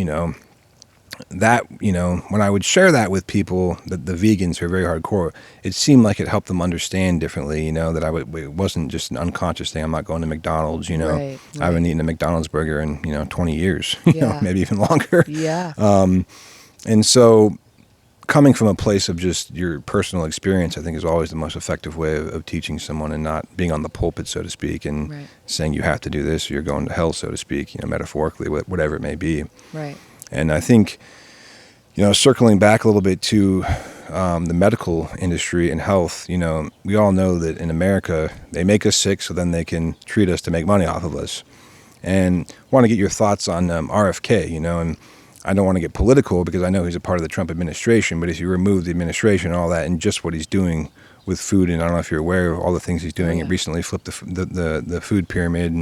Speaker 2: that, when I would share that with people, the vegans who are very hardcore, it seemed like it helped them understand differently, that it wasn't just an unconscious thing. I'm not going to McDonald's,
Speaker 1: Right.
Speaker 2: I haven't eaten a McDonald's burger in, 20 years,
Speaker 1: Yeah.
Speaker 2: maybe even longer.
Speaker 1: Yeah.
Speaker 2: And so coming from a place of just your personal experience, I think is always the most effective way of teaching someone, and not being on the pulpit, so to speak, and
Speaker 1: Right.
Speaker 2: saying you have to do this or you're going to hell, so to speak, metaphorically, whatever it may be.
Speaker 1: Right.
Speaker 2: And I think, circling back a little bit to the medical industry and health, we all know that in America, they make us sick so then they can treat us to make money off of us. And want to get your thoughts on RFK, and I don't want to get political because I know he's a part of the Trump administration, but if you remove the administration and all that and just what he's doing with food, and I don't know if you're aware of all the things he's doing.
Speaker 1: Yeah.
Speaker 2: He recently flipped the food pyramid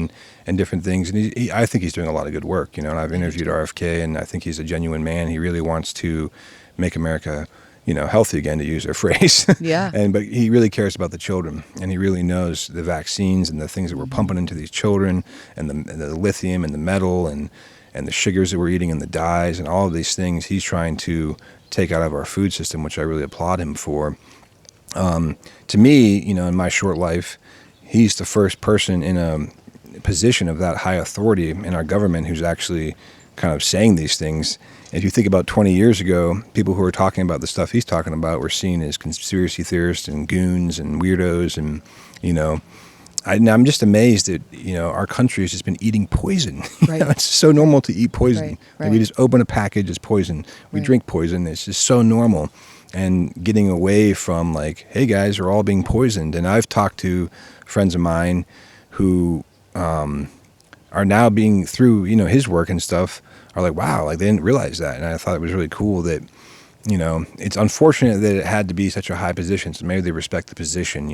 Speaker 2: and different things, and I think he's doing a lot of good work. And I've interviewed RFK, and I think he's a genuine man. He really wants to make America, healthy again, to use their phrase.
Speaker 1: Yeah.
Speaker 2: But he really cares about the children, and he really knows the vaccines and the things that we're pumping into these children, and the lithium and the metal and the sugars that we're eating and the dyes and all of these things he's trying to take out of our food system, which I really applaud him for. To me, in my short life, he's the first person in a position of that high authority in our government who's actually kind of saying these things. And if you think about 20 years ago, people who were talking about the stuff he's talking about were seen as conspiracy theorists and goons and weirdos. And, I'm just amazed that, our country has just been eating poison.
Speaker 1: Right.
Speaker 2: It's so normal to eat poison.
Speaker 1: Right.
Speaker 2: Like we just open a package, it's poison. We drink poison. It's just so normal. And getting away from like, hey guys, we're all being poisoned. And I've talked to friends of mine who are now being through, his work and stuff, are like, wow, like they didn't realize that. And I thought it was really cool that, it's unfortunate that it had to be such a high position. So maybe they respect the position,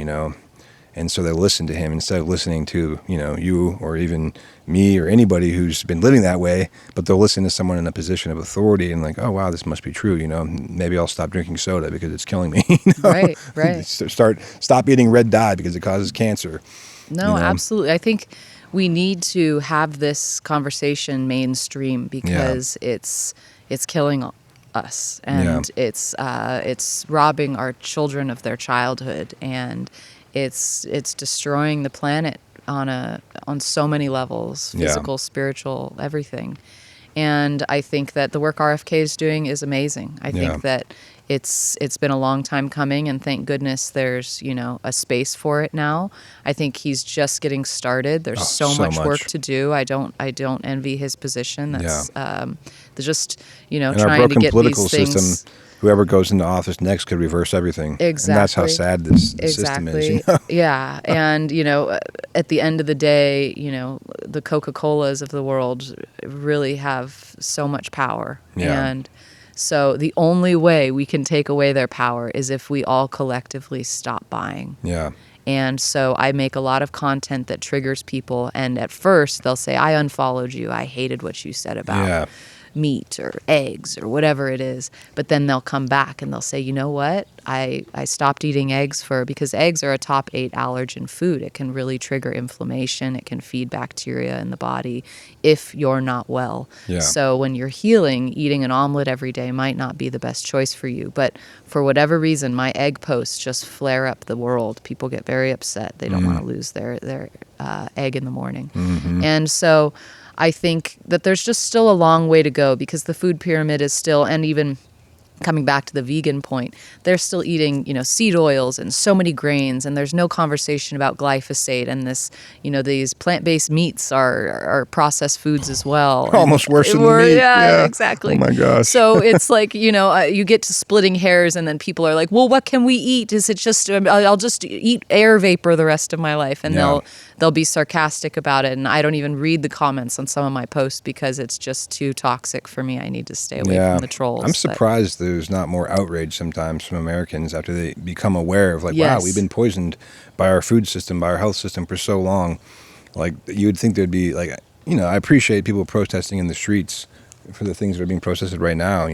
Speaker 2: and so they listen to him instead of listening to, you or even me or anybody who's been living that way, but they'll listen to someone in a position of authority and like, oh, wow, this must be true. Maybe I'll stop drinking soda because it's killing me.
Speaker 1: Right.
Speaker 2: Stop eating red dye because it causes cancer.
Speaker 1: No, absolutely. I think we need to have this conversation mainstream because it's killing us, and it's robbing our children of their childhood, and it's destroying the planet on so many levels, physical, spiritual, everything. And I think that the work RFK is doing is amazing. I think that it's been a long time coming, and thank goodness there's, a space for it now. I think he's just getting started. There's so much work to do. I don't envy his position. That's there's just,
Speaker 2: in
Speaker 1: trying
Speaker 2: our broken
Speaker 1: to get
Speaker 2: political
Speaker 1: these things.
Speaker 2: system, whoever goes into office next could reverse everything.
Speaker 1: Exactly.
Speaker 2: And that's how sad this system is.
Speaker 1: Yeah. And, at the end of the day, the Coca-Colas of the world really have so much power.
Speaker 2: Yeah.
Speaker 1: And so the only way we can take away their power is if we all collectively stop buying.
Speaker 2: Yeah.
Speaker 1: And so I make a lot of content that triggers people. And at first they'll say, I unfollowed you. I hated what you said about meat or eggs or whatever it is. But then they'll come back and they'll say, you know what? I stopped eating eggs because eggs are a top 8 allergen food. It can really trigger inflammation. It can feed bacteria in the body if you're not well.
Speaker 2: Yeah.
Speaker 1: So when you're healing, eating an omelet every day might not be the best choice for you. But for whatever reason, my egg posts just flare up the world. People get very upset. They don't want to lose their egg in the morning.
Speaker 2: Mm-hmm.
Speaker 1: And so I think that there's just still a long way to go because the food pyramid is still, and even coming back to the vegan point, they're still eating, seed oils and so many grains, and there's no conversation about glyphosate and this, these plant-based meats are processed foods as well.
Speaker 2: Almost worse than the meat.
Speaker 1: Yeah, exactly.
Speaker 2: Oh my gosh.
Speaker 1: So it's like, you get to splitting hairs and then people are like, well, what can we eat? Is it just, I'll just eat air vapor the rest of my life. And they'll be sarcastic about it, and I don't even read the comments on some of my posts because it's just too toxic for me. I need to stay away from the trolls.
Speaker 2: I'm surprised there's not more outrage sometimes from Americans after they become aware of, like, wow, we've been poisoned by our food system, by our health system for so long. Like, you would think there'd be, like, I appreciate people protesting in the streets for the things that are being protested right now,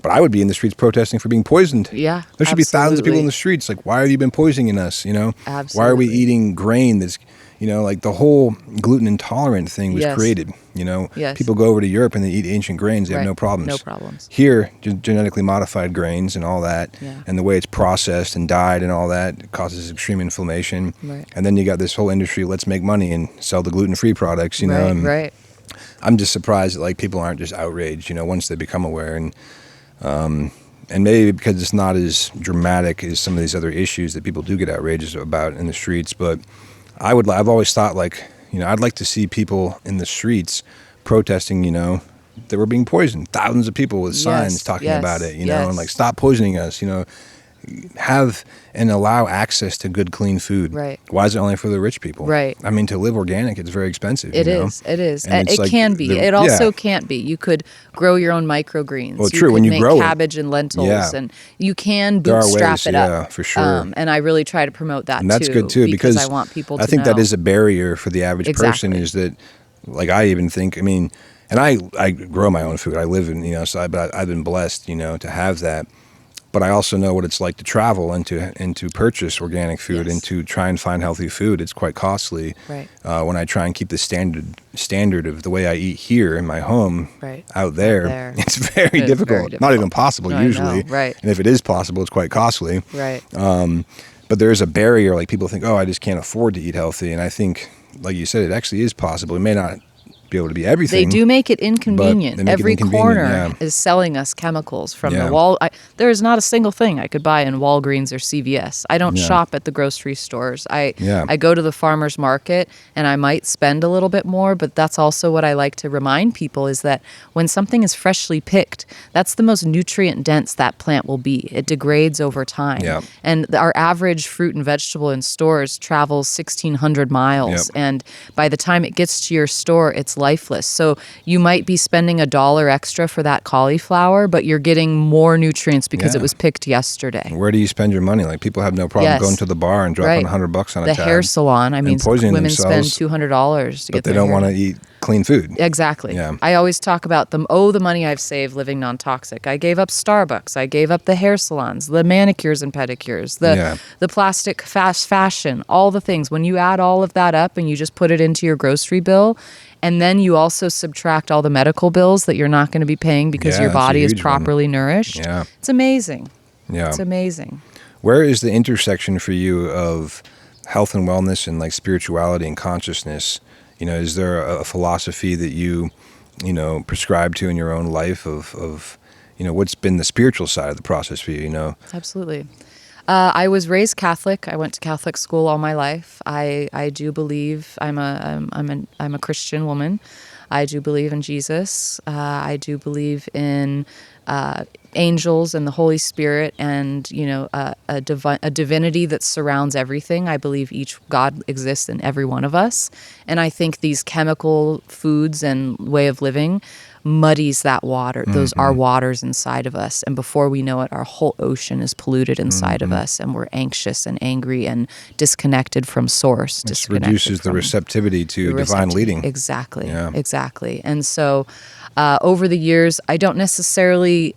Speaker 2: but I would be in the streets protesting for being poisoned.
Speaker 1: Yeah,
Speaker 2: there should be thousands of people in the streets. Like, why have you been poisoning us?
Speaker 1: Absolutely.
Speaker 2: Why are we eating grain that's, like the whole gluten intolerant thing was created. People go over to Europe and they eat ancient grains. They have no problems.
Speaker 1: No problems.
Speaker 2: Here, genetically modified grains and all that, and the way it's processed and dyed and all that causes extreme inflammation.
Speaker 1: Right.
Speaker 2: And then you got this whole industry. Let's make money and sell the gluten-free products.
Speaker 1: Right.
Speaker 2: I'm just surprised that, like, people aren't just outraged, once they become aware, and maybe because it's not as dramatic as some of these other issues that people do get outrageous about in the streets. But I've always thought, like, I'd like to see people in the streets protesting, that we're being poisoned. Thousands of people with signs talking about it, and like, stop poisoning us, have and allow access to good, clean food.
Speaker 1: Right.
Speaker 2: Why is it only for the rich people?
Speaker 1: Right.
Speaker 2: I mean, to live organic, it's very expensive.
Speaker 1: It is.
Speaker 2: And
Speaker 1: it can be. It also can't be. You could grow your own microgreens.
Speaker 2: Well, true. When you
Speaker 1: make
Speaker 2: grow
Speaker 1: cabbage and lentils, and you can
Speaker 2: there are
Speaker 1: bootstrap
Speaker 2: ways,
Speaker 1: it up.
Speaker 2: Yeah, for sure.
Speaker 1: And I really try to promote that,
Speaker 2: and that's good too, because
Speaker 1: I want people to
Speaker 2: I think
Speaker 1: know.
Speaker 2: that is a barrier for the average person, is that, like, I even think, and I grow my own food. I live in, but I've been blessed, to have that. But I also know what it's like to travel and to purchase organic food and to try and find healthy food. It's quite costly.
Speaker 1: Right.
Speaker 2: When I try and keep the standard of the way I eat here in my home out there, it's very difficult. Not even possible usually.
Speaker 1: Right.
Speaker 2: And if it is possible, it's quite costly.
Speaker 1: Right.
Speaker 2: But there is a barrier. Like, people think, oh, I just can't afford to eat healthy. And I think, like you said, it actually is possible. It may not be able to be everything.
Speaker 1: They do make it inconvenient. Every corner is selling us chemicals from the wall. There is not a single thing I could buy in Walgreens or CVS. I don't shop at the grocery stores. I go to the farmer's market, and I might spend a little bit more, but that's also what I like to remind people, is that when something is freshly picked, that's the most nutrient dense that plant will be. It degrades over time.
Speaker 2: Yeah.
Speaker 1: And our average fruit and vegetable in stores travels 1,600 miles. And by the time it gets to your store, it's lifeless. So you might be spending $1 extra for that cauliflower, but you're getting more nutrients because it was picked yesterday.
Speaker 2: Where do you spend your money? Like, people have no problem going to the bar and dropping $100 on a tab.
Speaker 1: The hair salon. I mean, women spend $200 to get their hair.
Speaker 2: But they don't want to eat clean food.
Speaker 1: Exactly.
Speaker 2: Yeah.
Speaker 1: I always talk about the money I've saved living non-toxic. I gave up Starbucks. I gave up the hair salons, the manicures and pedicures, the plastic fast fashion, all the things. When you add all of that up and you just put it into your grocery bill, and then you also subtract all the medical bills that you're not going to be paying because your body is properly nourished. Yeah. It's amazing.
Speaker 2: Yeah.
Speaker 1: It's amazing.
Speaker 2: Where is the intersection for you of health and wellness and, like, spirituality and consciousness? Is there a philosophy that you prescribe to in your own life of what's been the spiritual side of the process for you,
Speaker 1: Absolutely. I was raised Catholic. I went to Catholic school all my life. I do believe I'm a Christian woman. I do believe in Jesus. I do believe in angels and the Holy Spirit, and a divinity that surrounds everything. I believe each God exists in every one of us, and I think these chemical foods and way of living muddies that water. Those are waters inside of us, and before we know it, our whole ocean is polluted inside of us, and we're anxious and angry and disconnected from source.
Speaker 2: It reduces the receptivity to divine leading.
Speaker 1: Exactly. And so over the years, I don't necessarily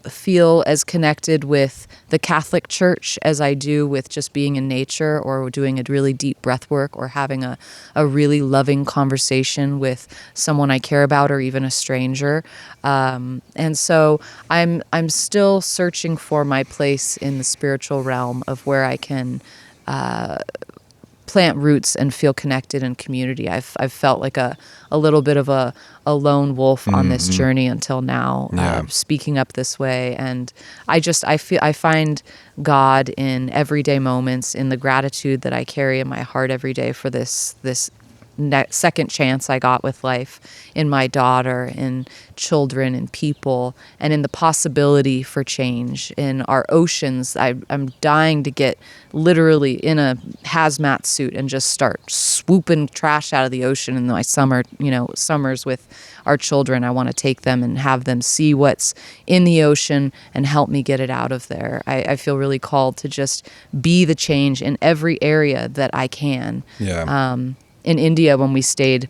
Speaker 1: feel as connected with the Catholic Church as I do with just being in nature or doing a really deep breath work or having a really loving conversation with someone I care about or even a stranger. And so I'm still searching for my place in the spiritual realm of where I can plant roots and feel connected in community. I've felt like a little bit of a lone wolf on this journey until now, speaking up this way. And I find God in everyday moments, in the gratitude that I carry in my heart every day for this second chance I got with life, in my daughter, in children, in people, and in the possibility for change. In our oceans, I'm dying to get literally in a hazmat suit and just start swooping trash out of the ocean in my summers with our children. I want to take them and have them see what's in the ocean and help me get it out of there. I feel really called to just be the change in every area that I can.
Speaker 2: Yeah.
Speaker 1: In India, when we stayed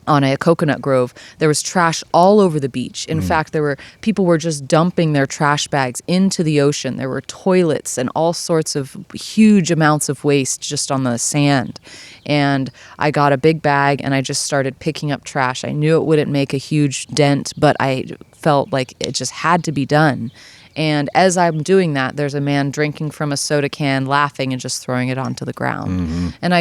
Speaker 1: on a coconut grove, there was trash all over the beach. In fact, people were just dumping their trash bags into the ocean. There were toilets and all sorts of huge amounts of waste just on the sand. And I got a big bag and I just started picking up trash. I knew it wouldn't make a huge dent, but I felt like it just had to be done. And as I'm doing that, there's a man drinking from a soda can, laughing and just throwing it onto the ground. And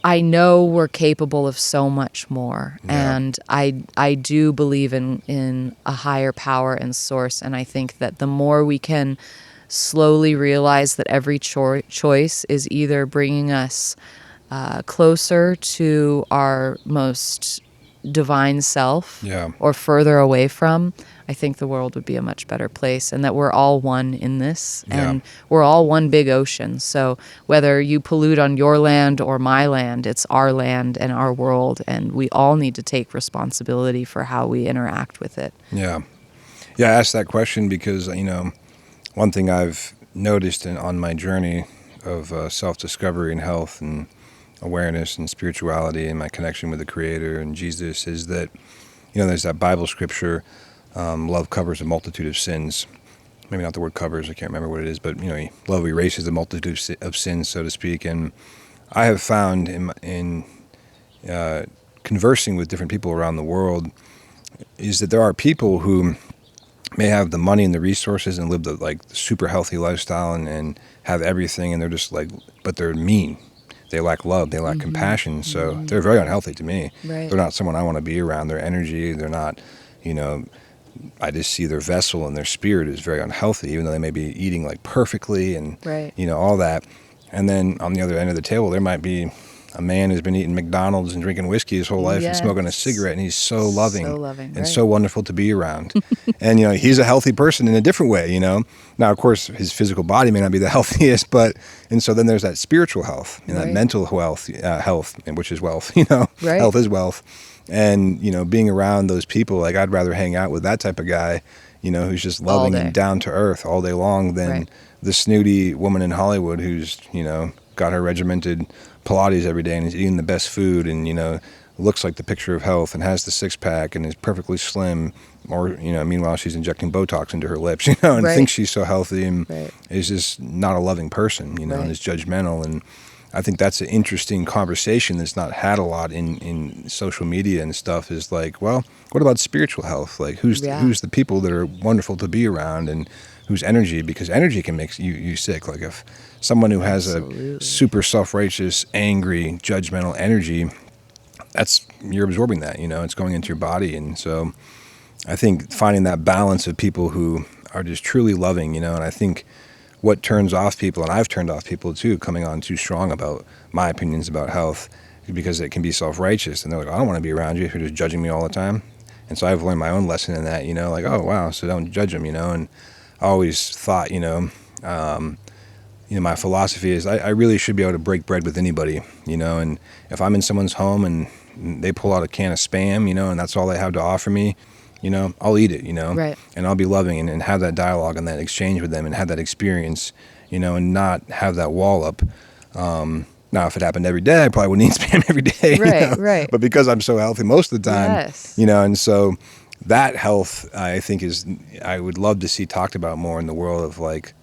Speaker 1: I know we're capable of so much more.
Speaker 2: Yeah.
Speaker 1: And I do believe in a higher power and source. And I think that the more we can slowly realize that every choice is either bringing us closer to our most divine self,
Speaker 2: Yeah.
Speaker 1: or further away from, I think the world would be a much better place, and that we're all one in this, and we're all one big ocean. So whether you pollute on your land or my land, it's our land and our world, and we all need to take responsibility for how we interact with it.
Speaker 2: Yeah. Yeah, I asked that question because, one thing I've noticed on my journey of self-discovery and health and awareness and spirituality and my connection with the Creator and Jesus is that, there's that Bible scripture, love covers a multitude of sins. Maybe not the word covers, I can't remember what it is, but, love erases the multitude of sins, so to speak. And I have found in conversing with different people around the world is that there are people who may have the money and the resources and live the super healthy lifestyle and have everything, and they're just but they're mean. They lack love. They lack compassion. So they're very unhealthy to me.
Speaker 1: Right.
Speaker 2: They're not someone I want to be around. Their energy, they're not, I just see their vessel and their spirit is very unhealthy, even though they may be eating perfectly and, all that. And then on the other end of the table, there might be a man who's been eating McDonald's and drinking whiskey his whole life and smoking a cigarette, and he's so loving and so wonderful to be around. And, he's a healthy person in a different way, Now, of course, his physical body may not be the healthiest, and so then there's that spiritual health and that mental health, which is wealth, Health is wealth. And, being around those people, I'd rather hang out with that type of guy, who's just loving and down to earth all day long than the snooty woman in Hollywood who's, got her regimented Pilates every day and is eating the best food and, looks like the picture of health and has the six-pack and is perfectly slim, or, meanwhile she's injecting Botox into her lips, and thinks she's so healthy and is just not a loving person, and is judgmental. And I think that's an interesting conversation that's not had a lot in social media and stuff is well, what about spiritual health? Who's the people that are wonderful to be around and whose energy, because energy can make you sick. If someone who has a super self-righteous, angry, judgmental energy, you're absorbing that, it's going into your body. And so I think finding that balance of people who are just truly loving, and I think what turns off people, and I've turned off people too, coming on too strong about my opinions about health, because it can be self-righteous, and they're I don't want to be around you if you're just judging me all the time. And so I've learned my own lesson in that, oh wow, so don't judge them, and I always thought, my philosophy is I really should be able to break bread with anybody, and if I'm in someone's home and they pull out a can of Spam, and that's all they have to offer me, I'll eat it, and I'll be loving and have that dialogue and that exchange with them and have that experience, and not have that wall up. Now, if it happened every day, I probably wouldn't eat Spam every day.
Speaker 1: Right.
Speaker 2: But because I'm so healthy most of the time, and so that health, I think I would love to see talked about more in the world of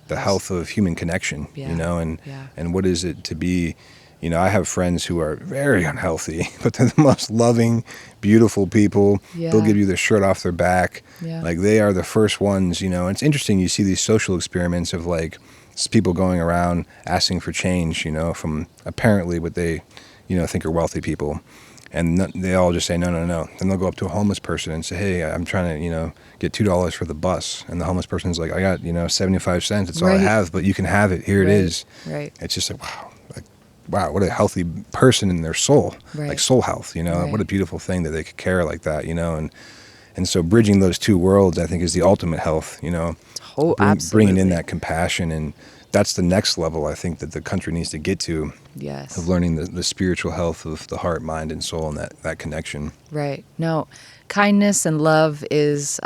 Speaker 2: the health of human connection, and what is it to be, I have friends who are very unhealthy, but they're the most loving, beautiful people. They'll give you their shirt off their back. They are the first ones, it's interesting. You see these social experiments of people going around asking for change, from apparently what they, think are wealthy people. And they all just say, no. Then they'll go up to a homeless person and say, hey, I'm trying to, get $2 for the bus. And the homeless person's like, I got, 75 cents. It's all I have, but you can have it. Here it is.
Speaker 1: Right.
Speaker 2: It's just wow. wow, what a healthy person in their soul,
Speaker 1: Right.
Speaker 2: like soul health,
Speaker 1: Right.
Speaker 2: what a beautiful thing that they could care like that, and so bridging those two worlds, I think, is the ultimate health,
Speaker 1: Oh,
Speaker 2: bringing in
Speaker 1: absolutely.
Speaker 2: that compassion. And that's the next level I think that the country needs to get to, of
Speaker 1: Yes.
Speaker 2: learning the spiritual health of the heart, mind, and soul, and that connection.
Speaker 1: Right. No, kindness and love is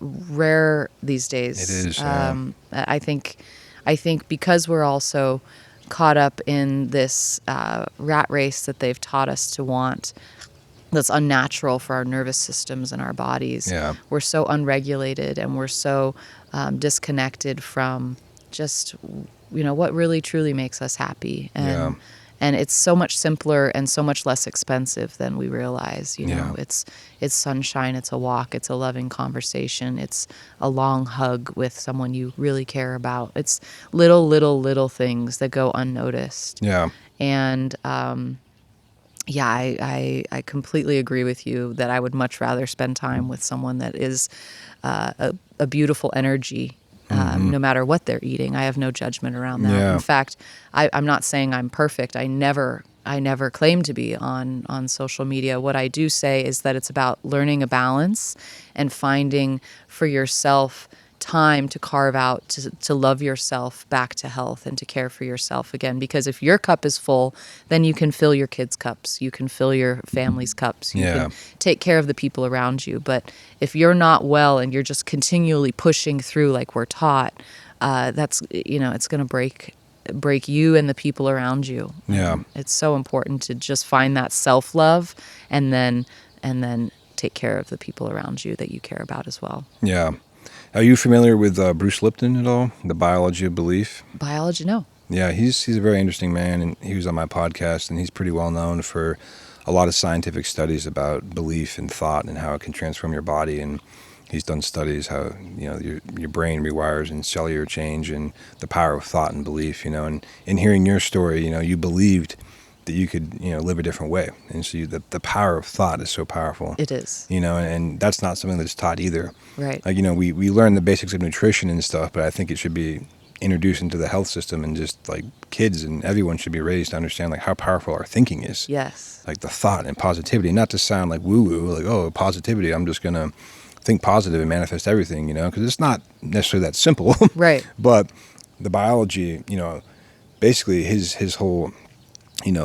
Speaker 1: rare these
Speaker 2: It
Speaker 1: days.
Speaker 2: is, yeah.
Speaker 1: I think because we're also caught up in this rat race that they've taught us to want, that's unnatural for our nervous systems and our bodies.
Speaker 2: Yeah.
Speaker 1: We're so unregulated, and we're so disconnected from just what really truly makes us happy.
Speaker 2: Yeah.
Speaker 1: And it's so much simpler and so much less expensive than we realize.
Speaker 2: Yeah.
Speaker 1: It's sunshine, it's a walk, it's a loving conversation, it's a long hug with someone you really care about. It's little things that go unnoticed.
Speaker 2: Yeah.
Speaker 1: And yeah, I completely agree with you that I would much rather spend time with someone that is a beautiful energy, no matter what they're eating. I have no judgment around that.
Speaker 2: Yeah.
Speaker 1: In fact, I'm not saying I'm perfect. I never claim to be on social media. What I do say is that it's about learning a balance and finding for yourself time to carve out to love yourself back to health and to care for yourself again. Because if your cup is full, then you can fill your kids' cups, you can fill your family's cups, you
Speaker 2: Yeah.
Speaker 1: can take care of the people around you. But if you're not well and you're just continually pushing through like we're taught, that's it's going to break you and the people around you.
Speaker 2: Yeah.
Speaker 1: It's so important to just find that self-love and then take care of the people around you that you care about as well.
Speaker 2: Yeah. Are you familiar with Bruce Lipton at all? The Biology of Belief?
Speaker 1: Biology, no.
Speaker 2: Yeah, he's a very interesting man, and he was on my podcast, and he's pretty well known for a lot of scientific studies about belief and thought and how it can transform your body. And he's done studies how your brain rewires and cellular change and the power of thought and belief. And in hearing your story, you believed that you could live a different way, and so the power of thought is so powerful.
Speaker 1: It is.
Speaker 2: And that's not something that's taught either.
Speaker 1: Right.
Speaker 2: Like we learn the basics of nutrition and stuff, but I think it should be introduced into the health system, and just like kids and everyone should be raised to understand like how powerful our thinking is.
Speaker 1: Yes.
Speaker 2: Like the thought and positivity, not to sound like woo-woo, like, oh, positivity, I'm just gonna think positive and manifest everything, because it's not necessarily that simple.
Speaker 1: Right.
Speaker 2: But the biology, basically his whole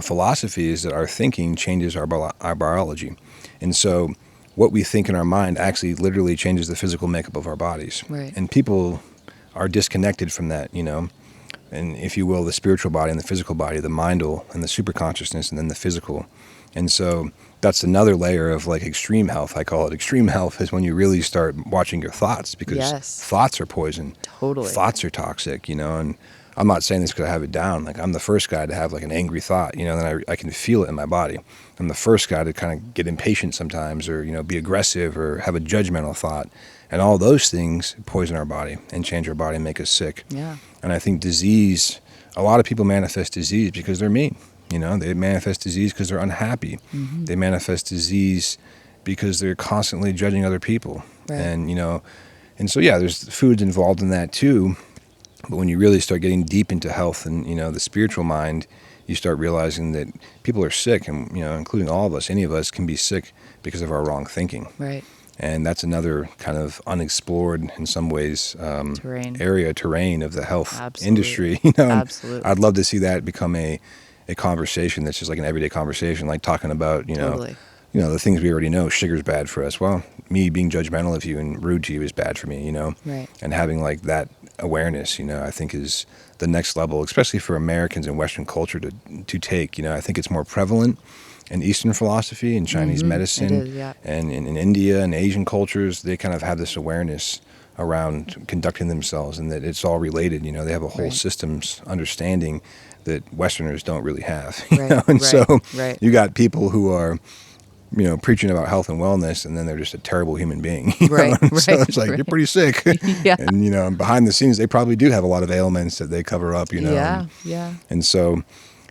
Speaker 2: philosophy is that our thinking changes our biology. And so what we think in our mind actually literally changes the physical makeup of our bodies.
Speaker 1: Right.
Speaker 2: And people are disconnected from that, and if you will, the spiritual body and the physical body, the mindal and the superconsciousness, and then the physical. And so that's another layer of like extreme health. I call it extreme health is when you really start watching your thoughts, because
Speaker 1: Yes.
Speaker 2: thoughts are poison.
Speaker 1: Totally.
Speaker 2: Thoughts are toxic, and I'm not saying this because I have it down. Like I'm the first guy to have like an angry thought, then I can feel it in my body. I'm the first guy to kind of get impatient sometimes, or, be aggressive or have a judgmental thought. And all those things poison our body and change our body and make us sick.
Speaker 1: Yeah.
Speaker 2: And I think disease, a lot of people manifest disease because they're mean. They manifest disease because they're unhappy.
Speaker 1: Mm-hmm.
Speaker 2: They manifest disease because they're constantly judging other people.
Speaker 1: Right.
Speaker 2: And so, yeah, there's foods involved in that too. But when you really start getting deep into health and, the spiritual mind, you start realizing that people are sick, and, including all of us, any of us can be sick because of our wrong thinking.
Speaker 1: Right.
Speaker 2: And that's another kind of unexplored, in some ways, terrain of the health
Speaker 1: Absolutely.
Speaker 2: industry.
Speaker 1: Absolutely.
Speaker 2: I'd love to see that become a conversation that's just like an everyday conversation, like talking about,
Speaker 1: Totally.
Speaker 2: The things we already know. Sugar's bad for us. Well, me being judgmental of you and rude to you is bad for me,
Speaker 1: Right.
Speaker 2: And having like that awareness, I think is the next level, especially for Americans in Western culture to take. I think it's more prevalent in Eastern philosophy and Chinese medicine,
Speaker 1: It is, yeah.
Speaker 2: and in India and Asian cultures, they kind of have this awareness around conducting themselves, and that it's all related. They have a whole
Speaker 1: Right.
Speaker 2: systems understanding that Westerners don't really have.
Speaker 1: Right,
Speaker 2: And
Speaker 1: right,
Speaker 2: so
Speaker 1: right.
Speaker 2: you got people who are, preaching about health and wellness, and then they're just a terrible human being.
Speaker 1: Right,
Speaker 2: So
Speaker 1: right,
Speaker 2: it's like,
Speaker 1: right.
Speaker 2: you're pretty sick.
Speaker 1: Yeah.
Speaker 2: And, behind the scenes, they probably do have a lot of ailments that they cover up,
Speaker 1: Yeah. Yeah.
Speaker 2: And so,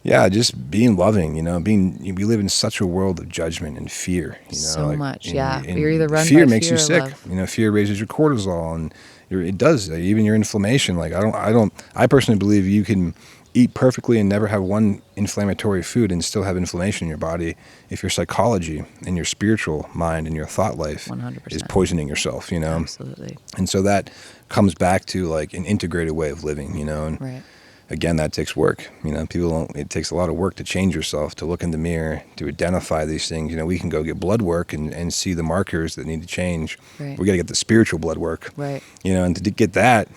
Speaker 2: yeah, just being loving, we live in such a world of judgment and fear,
Speaker 1: So much,
Speaker 2: and-
Speaker 1: yeah.
Speaker 2: and
Speaker 1: You're either run
Speaker 2: fear
Speaker 1: by
Speaker 2: makes
Speaker 1: fear
Speaker 2: you
Speaker 1: or
Speaker 2: sick.
Speaker 1: love.
Speaker 2: Fear raises your cortisol, and it does, even your inflammation. Like I personally believe you can eat perfectly and never have one inflammatory food and still have inflammation in your body if your psychology and your spiritual mind and your thought life
Speaker 1: 100%.
Speaker 2: is poisoning yourself, you know?
Speaker 1: Absolutely.
Speaker 2: And so that comes back to like an integrated way of living, you know? And
Speaker 1: Right.
Speaker 2: again, that takes work. You know, it takes a lot of work to change yourself, to look in the mirror, to identify these things. You know, we can go get blood work and see the markers that need to change.
Speaker 1: Right.
Speaker 2: We got to get the spiritual blood work.
Speaker 1: Right.
Speaker 2: You know, and to get that,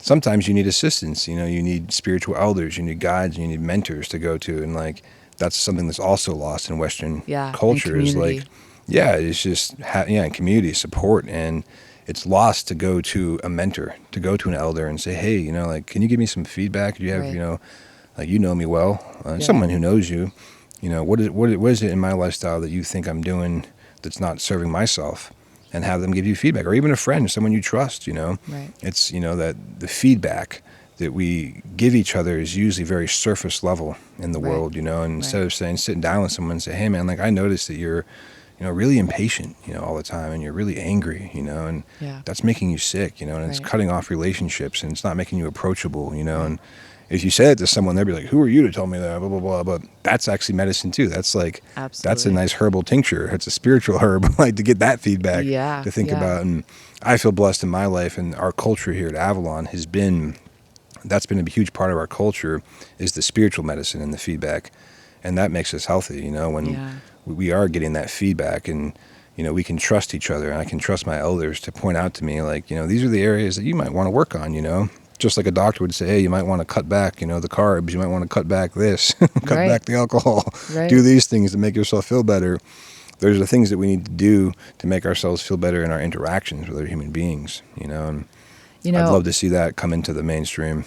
Speaker 2: sometimes you need assistance. You know, you need spiritual elders, you need guides, you need mentors to go to. And like, that's something that's also lost in Western culture is like, it's just, and community support. And it's lost to go to a mentor, to go to an elder and say, hey, you know, like, can you give me some feedback? Do you have, you know, like, you know me well, someone who knows you, you know, what is it in my lifestyle that you think I'm doing that's not serving myself? And have them give you feedback, or even a friend, someone you trust, you know.
Speaker 1: Right.
Speaker 2: It's, you know, that the feedback that we give each other is usually very surface level in the world, you know, and instead of sitting down with someone and say, hey man, like, I noticed that you're, you know, really impatient, you know, all the time, and you're really angry, you know, and that's making you sick, you know, and it's cutting off relationships, and it's not making you approachable, you know, and if you say it to someone, they'll be like, who are you to tell me that, blah, blah, blah, but that's actually medicine too. That's like, that's a nice herbal tincture. It's a spiritual herb, like, to get that feedback, to think about. And I feel blessed in my life, and our culture here at Avalon that's been a huge part of our culture, is the spiritual medicine and the feedback. And that makes us healthy, you know, when we are getting that feedback, and, you know, we can trust each other, and I can trust my elders to point out to me, like, you know, these are the areas that you might want to work on, you know. Just like a doctor would say, hey, you might want to cut back, you know, the carbs, you might want to cut back this, cut back the alcohol, do these things to make yourself feel better. There's the things that we need to do to make ourselves feel better in our interactions with other human beings, you know, and I'd love to see that come into the mainstream.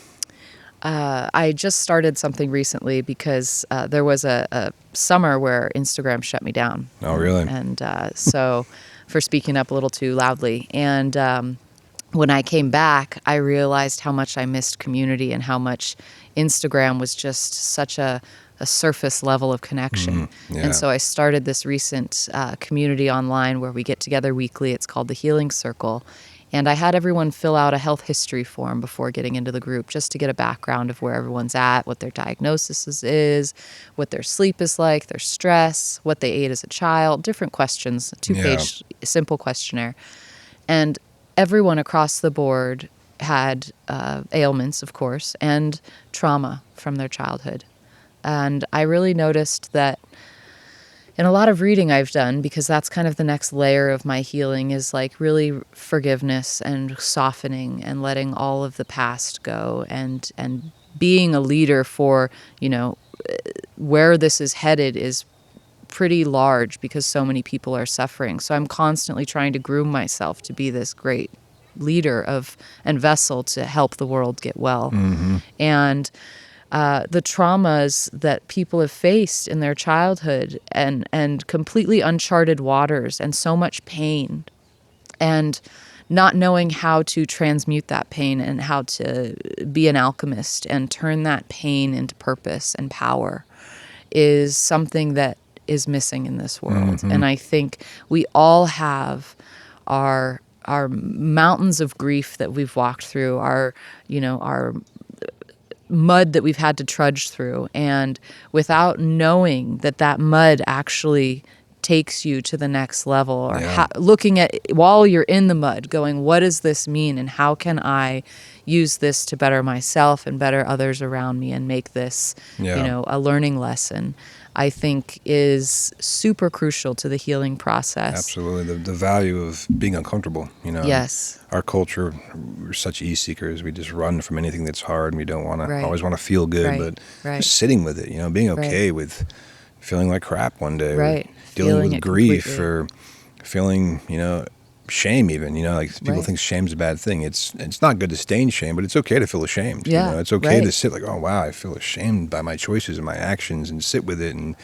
Speaker 1: I just started something recently because there was a summer where Instagram shut me down.
Speaker 2: Oh, really?
Speaker 1: And so for speaking up a little too loudly. And when I came back, I realized how much I missed community and how much Instagram was just such a surface level of connection. And so I started this recent community online where we get together weekly. It's called the Healing Circle. And I had everyone fill out a health history form before getting into the group, just to get a background of where everyone's at, what their diagnosis is, what their sleep is like, their stress, what they ate as a child, different questions, 2-page simple questionnaire. And everyone across the board had ailments, of course, and trauma from their childhood. And I really noticed that in a lot of reading I've done, because that's kind of the next layer of my healing, is like really forgiveness and softening and letting all of the past go, and being a leader for, you know, where this is headed is pretty large because so many people are suffering. So I'm constantly trying to groom myself to be this great leader and vessel to help the world get well. And the traumas that people have faced in their childhood, and completely uncharted waters, and so much pain, and not knowing how to transmute that pain and how to be an alchemist and turn that pain into purpose and power is something that is missing in this world. And I think we all have our mountains of grief that we've walked through, our mud that we've had to trudge through, and without knowing that mud actually takes you to the next level, or looking at while you're in the mud going, what does this mean, and how can I use this to better myself and better others around me and make this a learning lesson, I think is super crucial to the healing process.
Speaker 2: Absolutely. The value of being uncomfortable, you know.
Speaker 1: Yes.
Speaker 2: Our culture, we're such ease-seekers. We just run from anything that's hard, and we don't want to always want to feel good, but just sitting with it, you know, being okay with feeling like crap one day, or dealing with grief completely. Or feeling, you know, shame even, you know, like people think shame's a bad thing. It's not good to stay in shame, but it's okay to feel ashamed. You know, it's okay to sit like, oh wow, I feel ashamed by my choices and my actions, and sit with it and,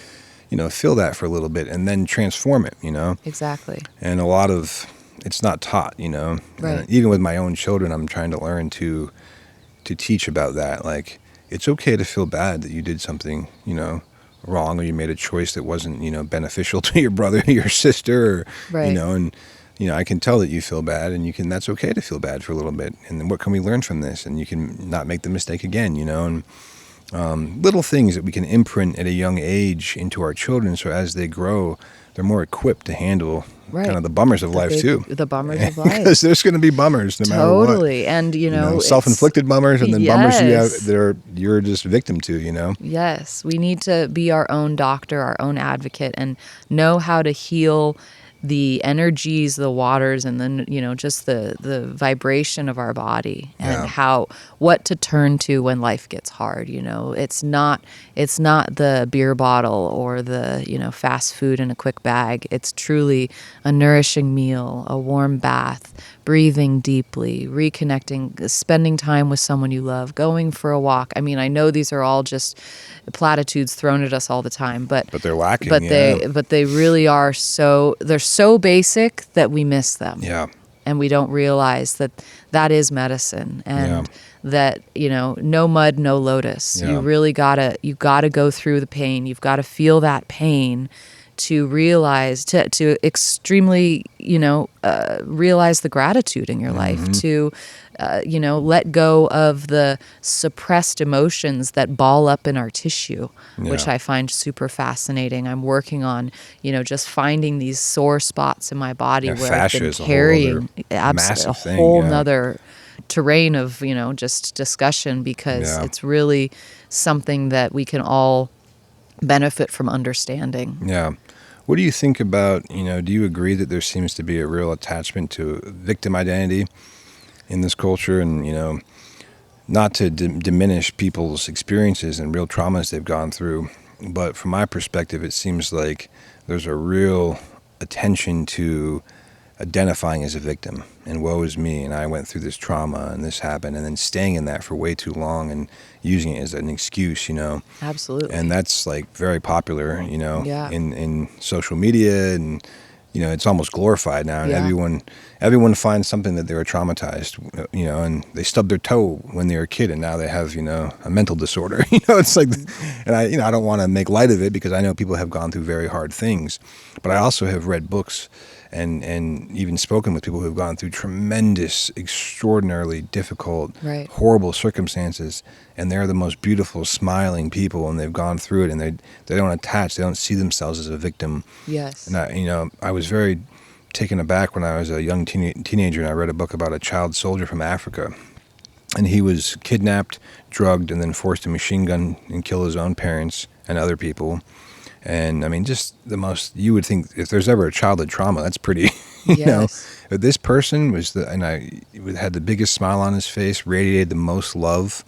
Speaker 2: you know, feel that for a little bit and then transform it, you know.
Speaker 1: Exactly.
Speaker 2: And a lot of it's not taught, you know. And even with my own children, I'm trying to learn to teach about that. Like, it's okay to feel bad that you did something, you know, wrong, or you made a choice that wasn't, you know, beneficial to your brother or your sister, or you know, and you know, I can tell that you feel bad, and that's okay to feel bad for a little bit. And then what can we learn from this? And you can not make the mistake again, you know. And little things that we can imprint at a young age into our children, so as they grow, they're more equipped to handle kind of the bummers of life too.
Speaker 1: The bummers of life.
Speaker 2: Because there's going to be bummers no matter what.
Speaker 1: Totally. And,
Speaker 2: self-inflicted bummers, and then bummers
Speaker 1: yes.
Speaker 2: you're just victim to,
Speaker 1: Yes. We need to be our own doctor, our own advocate, and know how to heal the energies, the waters, and then, just the vibration of our body, and what to turn to when life gets hard. It's not the beer bottle or the, fast food in a quick bag. It's truly a nourishing meal, a warm bath, breathing deeply, reconnecting, spending time with someone you love, going for a walk. I mean, I know these are all just platitudes thrown at us all the time, but
Speaker 2: they're lacking.
Speaker 1: But they really are they're so basic that we miss them.
Speaker 2: Yeah.
Speaker 1: And we don't realize that is medicine, and that, no mud, no lotus.
Speaker 2: Yeah.
Speaker 1: You really gotta go through the pain. You've got to feel that pain to realize, to extremely, realize the gratitude in your life, to, let go of the suppressed emotions that ball up in our tissue, which I find super fascinating. I'm working on, just finding these sore spots in my body where I've been carrying a whole nother terrain of, just discussion, because it's really something that we can all benefit from understanding.
Speaker 2: Yeah. What do you think about, do you agree that there seems to be a real attachment to victim identity in this culture? And, not to diminish people's experiences and real traumas they've gone through, but from my perspective, it seems like there's a real attention to identifying as a victim, and woe is me, and I went through this trauma and this happened, and then staying in that for way too long and using it as an excuse,
Speaker 1: Absolutely.
Speaker 2: And that's like very popular, in social media, and it's almost glorified now, and everyone finds something that they were traumatized, and they stubbed their toe when they were a kid, and now they have, a mental disorder. It's like, and I don't want to make light of it, because I know people have gone through very hard things, but I also have read books and even spoken with people who have gone through tremendous, extraordinarily difficult, horrible circumstances, and they're the most beautiful, smiling people, and they've gone through it, and they don't attach, they don't see themselves as a victim.
Speaker 1: Yes.
Speaker 2: And I was very taken aback when I was a young teenager, and I read a book about a child soldier from Africa, and he was kidnapped, drugged, and then forced to machine gun and kill his own parents and other people. And I mean, just the most, you would think, if there's ever a childhood trauma, that's pretty, But this person had the biggest smile on his face, radiated the most love.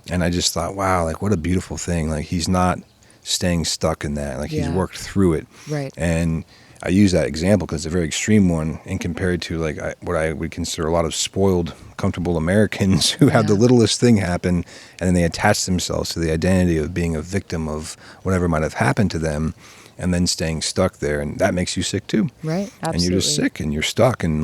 Speaker 2: And I just thought, wow, like, what a beautiful thing. Like, he's not staying stuck in that. Like, he's worked through it.
Speaker 1: Right.
Speaker 2: And I use that example because it's a very extreme one, and compared to what I would consider a lot of spoiled, comfortable Americans who have the littlest thing happen, and then they attach themselves to the identity of being a victim of whatever might have happened to them, and then staying stuck there, and that makes you sick too.
Speaker 1: Right, absolutely.
Speaker 2: And you're just sick, and you're stuck, and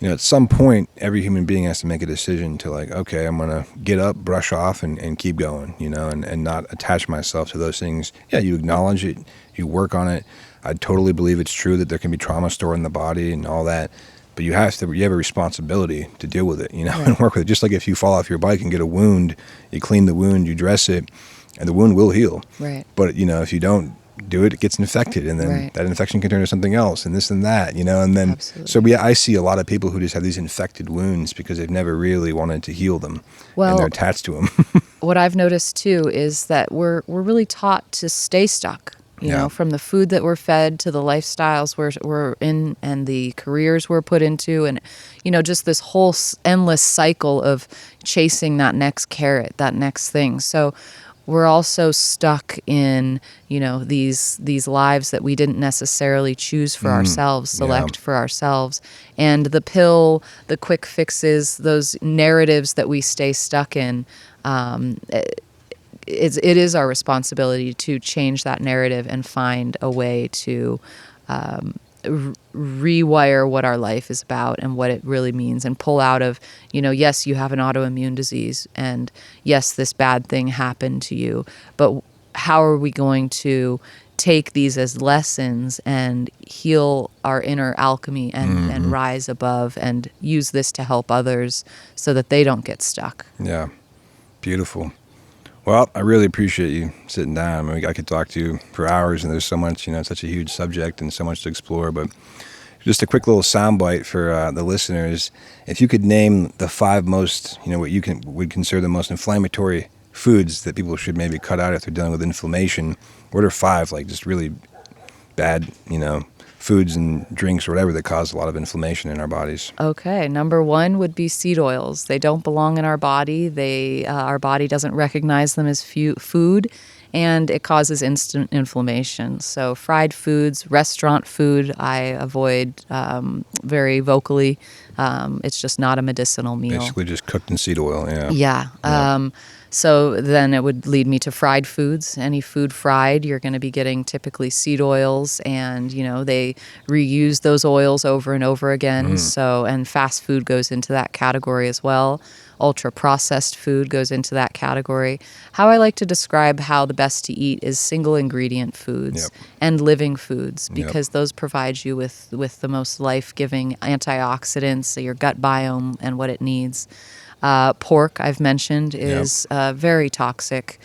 Speaker 2: at some point, every human being has to make a decision to okay, I'm going to get up, brush off, and keep going, and not attach myself to those things. Yeah, you acknowledge it, you work on it. I totally believe it's true that there can be trauma stored in the body and all that, but you have a responsibility to deal with it, and work with it. Just like if you fall off your bike and get a wound, you clean the wound, you dress it, and the wound will heal.
Speaker 1: Right.
Speaker 2: But, if you don't do it, it gets infected, and then that infection can turn to something else, and this and that, and then, I see a lot of people who just have these infected wounds because they've never really wanted to heal them, and they're attached to them.
Speaker 1: What I've noticed too is that we're really taught to stay stuck. From the food that we're fed to the lifestyles we're in and the careers we're put into, and, just this whole endless cycle of chasing that next carrot, that next thing. So we're also stuck in, these lives that we didn't necessarily choose for ourselves, select for ourselves. And the pill, the quick fixes, those narratives that we stay stuck in, it is our responsibility to change that narrative and find a way to rewire what our life is about and what it really means, and pull out of, yes, you have an autoimmune disease, and yes, this bad thing happened to you, but how are we going to take these as lessons and heal our inner alchemy and rise above and use this to help others so that they don't get stuck?
Speaker 2: Yeah, beautiful. Well, I really appreciate you sitting down. I mean, I could talk to you for hours, and there's so much, it's such a huge subject and so much to explore. But just a quick little soundbite for the listeners. If you could name the 5 most, what you would consider the most inflammatory foods that people should maybe cut out if they're dealing with inflammation, what are 5, like, just really bad, foods and drinks or whatever that cause a lot of inflammation in our bodies?
Speaker 1: Okay, number 1 would be seed oils. They don't belong in our body. Our body doesn't recognize them as food, and it causes instant inflammation. So fried foods, restaurant food, I avoid very vocally. It's just not a medicinal meal.
Speaker 2: Basically just cooked in seed oil, yeah.
Speaker 1: Yeah. So then it would lead me to fried foods. Any food fried, you're going to be getting typically seed oils, and they reuse those oils over and over again. And fast food goes into that category as well. Ultra processed food goes into that category. How I like to describe how the best to eat is single ingredient foods and living foods, because those provide you with the most life-giving antioxidants, your gut biome and what it needs. Pork, I've mentioned, is very toxic.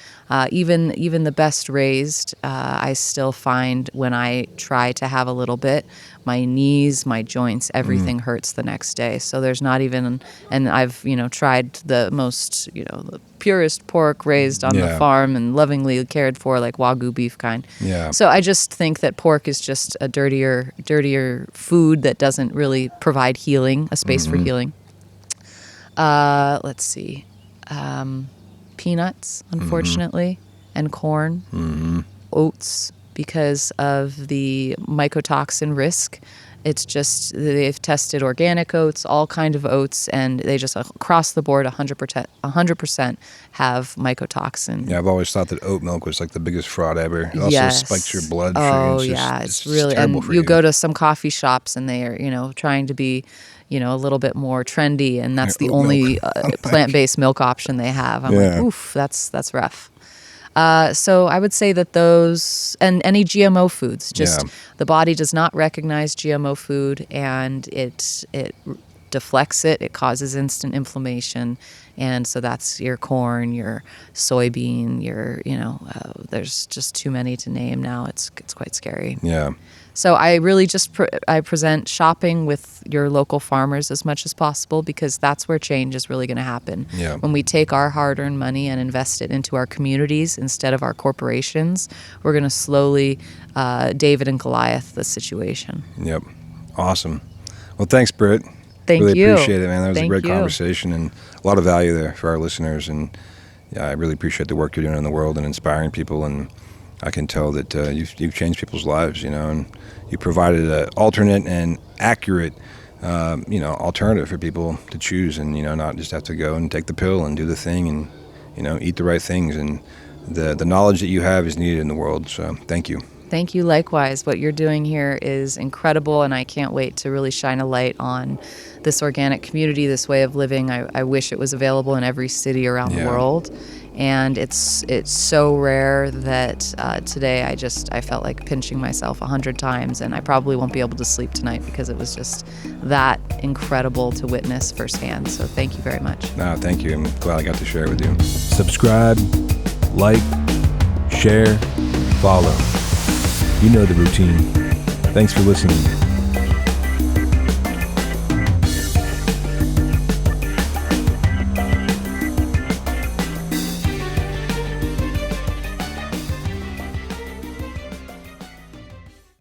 Speaker 1: Even the best raised, I still find when I try to have a little bit, my knees, my joints, everything hurts the next day. So there's not even, and I've, tried the most, the purest pork raised on the farm and lovingly cared for, like Wagyu beef kind.
Speaker 2: Yeah.
Speaker 1: So I just think that pork is just a dirtier food that doesn't really provide healing, a space for healing. Let's see. Peanuts, unfortunately, and corn, oats, because of the mycotoxin risk. It's just, they've tested organic oats, all kind of oats, and they just across the board 100% have mycotoxin.
Speaker 2: Yeah, I've always thought that oat milk was like the biggest fraud ever. It also spikes your blood sugar.
Speaker 1: Oh, it's really, and you go to some coffee shops and they are, trying to be, a little bit more trendy, and that's the only plant-based milk option they have. I'm like, oof, that's rough. So I would say that those, and any GMO foods, the body does not recognize GMO food, and it deflects it. It causes instant inflammation. And so that's your corn, your soybean, there's just too many to name now. It's quite scary.
Speaker 2: Yeah.
Speaker 1: So I really just I present shopping with your local farmers as much as possible, because that's where change is really going to happen.
Speaker 2: Yeah.
Speaker 1: When we take our hard-earned money and invest it into our communities instead of our corporations, we're going to slowly David and Goliath the situation.
Speaker 2: Yep. Awesome. Well, thanks, Brit.
Speaker 1: Thank
Speaker 2: really
Speaker 1: you.
Speaker 2: Appreciate it, man. That was
Speaker 1: Thank
Speaker 2: a great
Speaker 1: you.
Speaker 2: conversation and a lot of value there for our listeners. And I really appreciate the work you're doing in the world and inspiring people. And I can tell that you've changed people's lives, and you provided an alternate and accurate, alternative for people to choose, and not just have to go and take the pill and do the thing and eat the right things. And the knowledge that you have is needed in the world. So thank you.
Speaker 1: Thank you. Likewise. What you're doing here is incredible, and I can't wait to really shine a light on this organic community, this way of living. I wish it was available in every city around the world. And it's so rare that today I felt like pinching myself 100 times, and I probably won't be able to sleep tonight because it was just that incredible to witness firsthand. So thank you very much.
Speaker 2: No, thank you. I'm glad I got to share it with you.
Speaker 3: Subscribe, like, share, follow. You know the routine. Thanks for listening.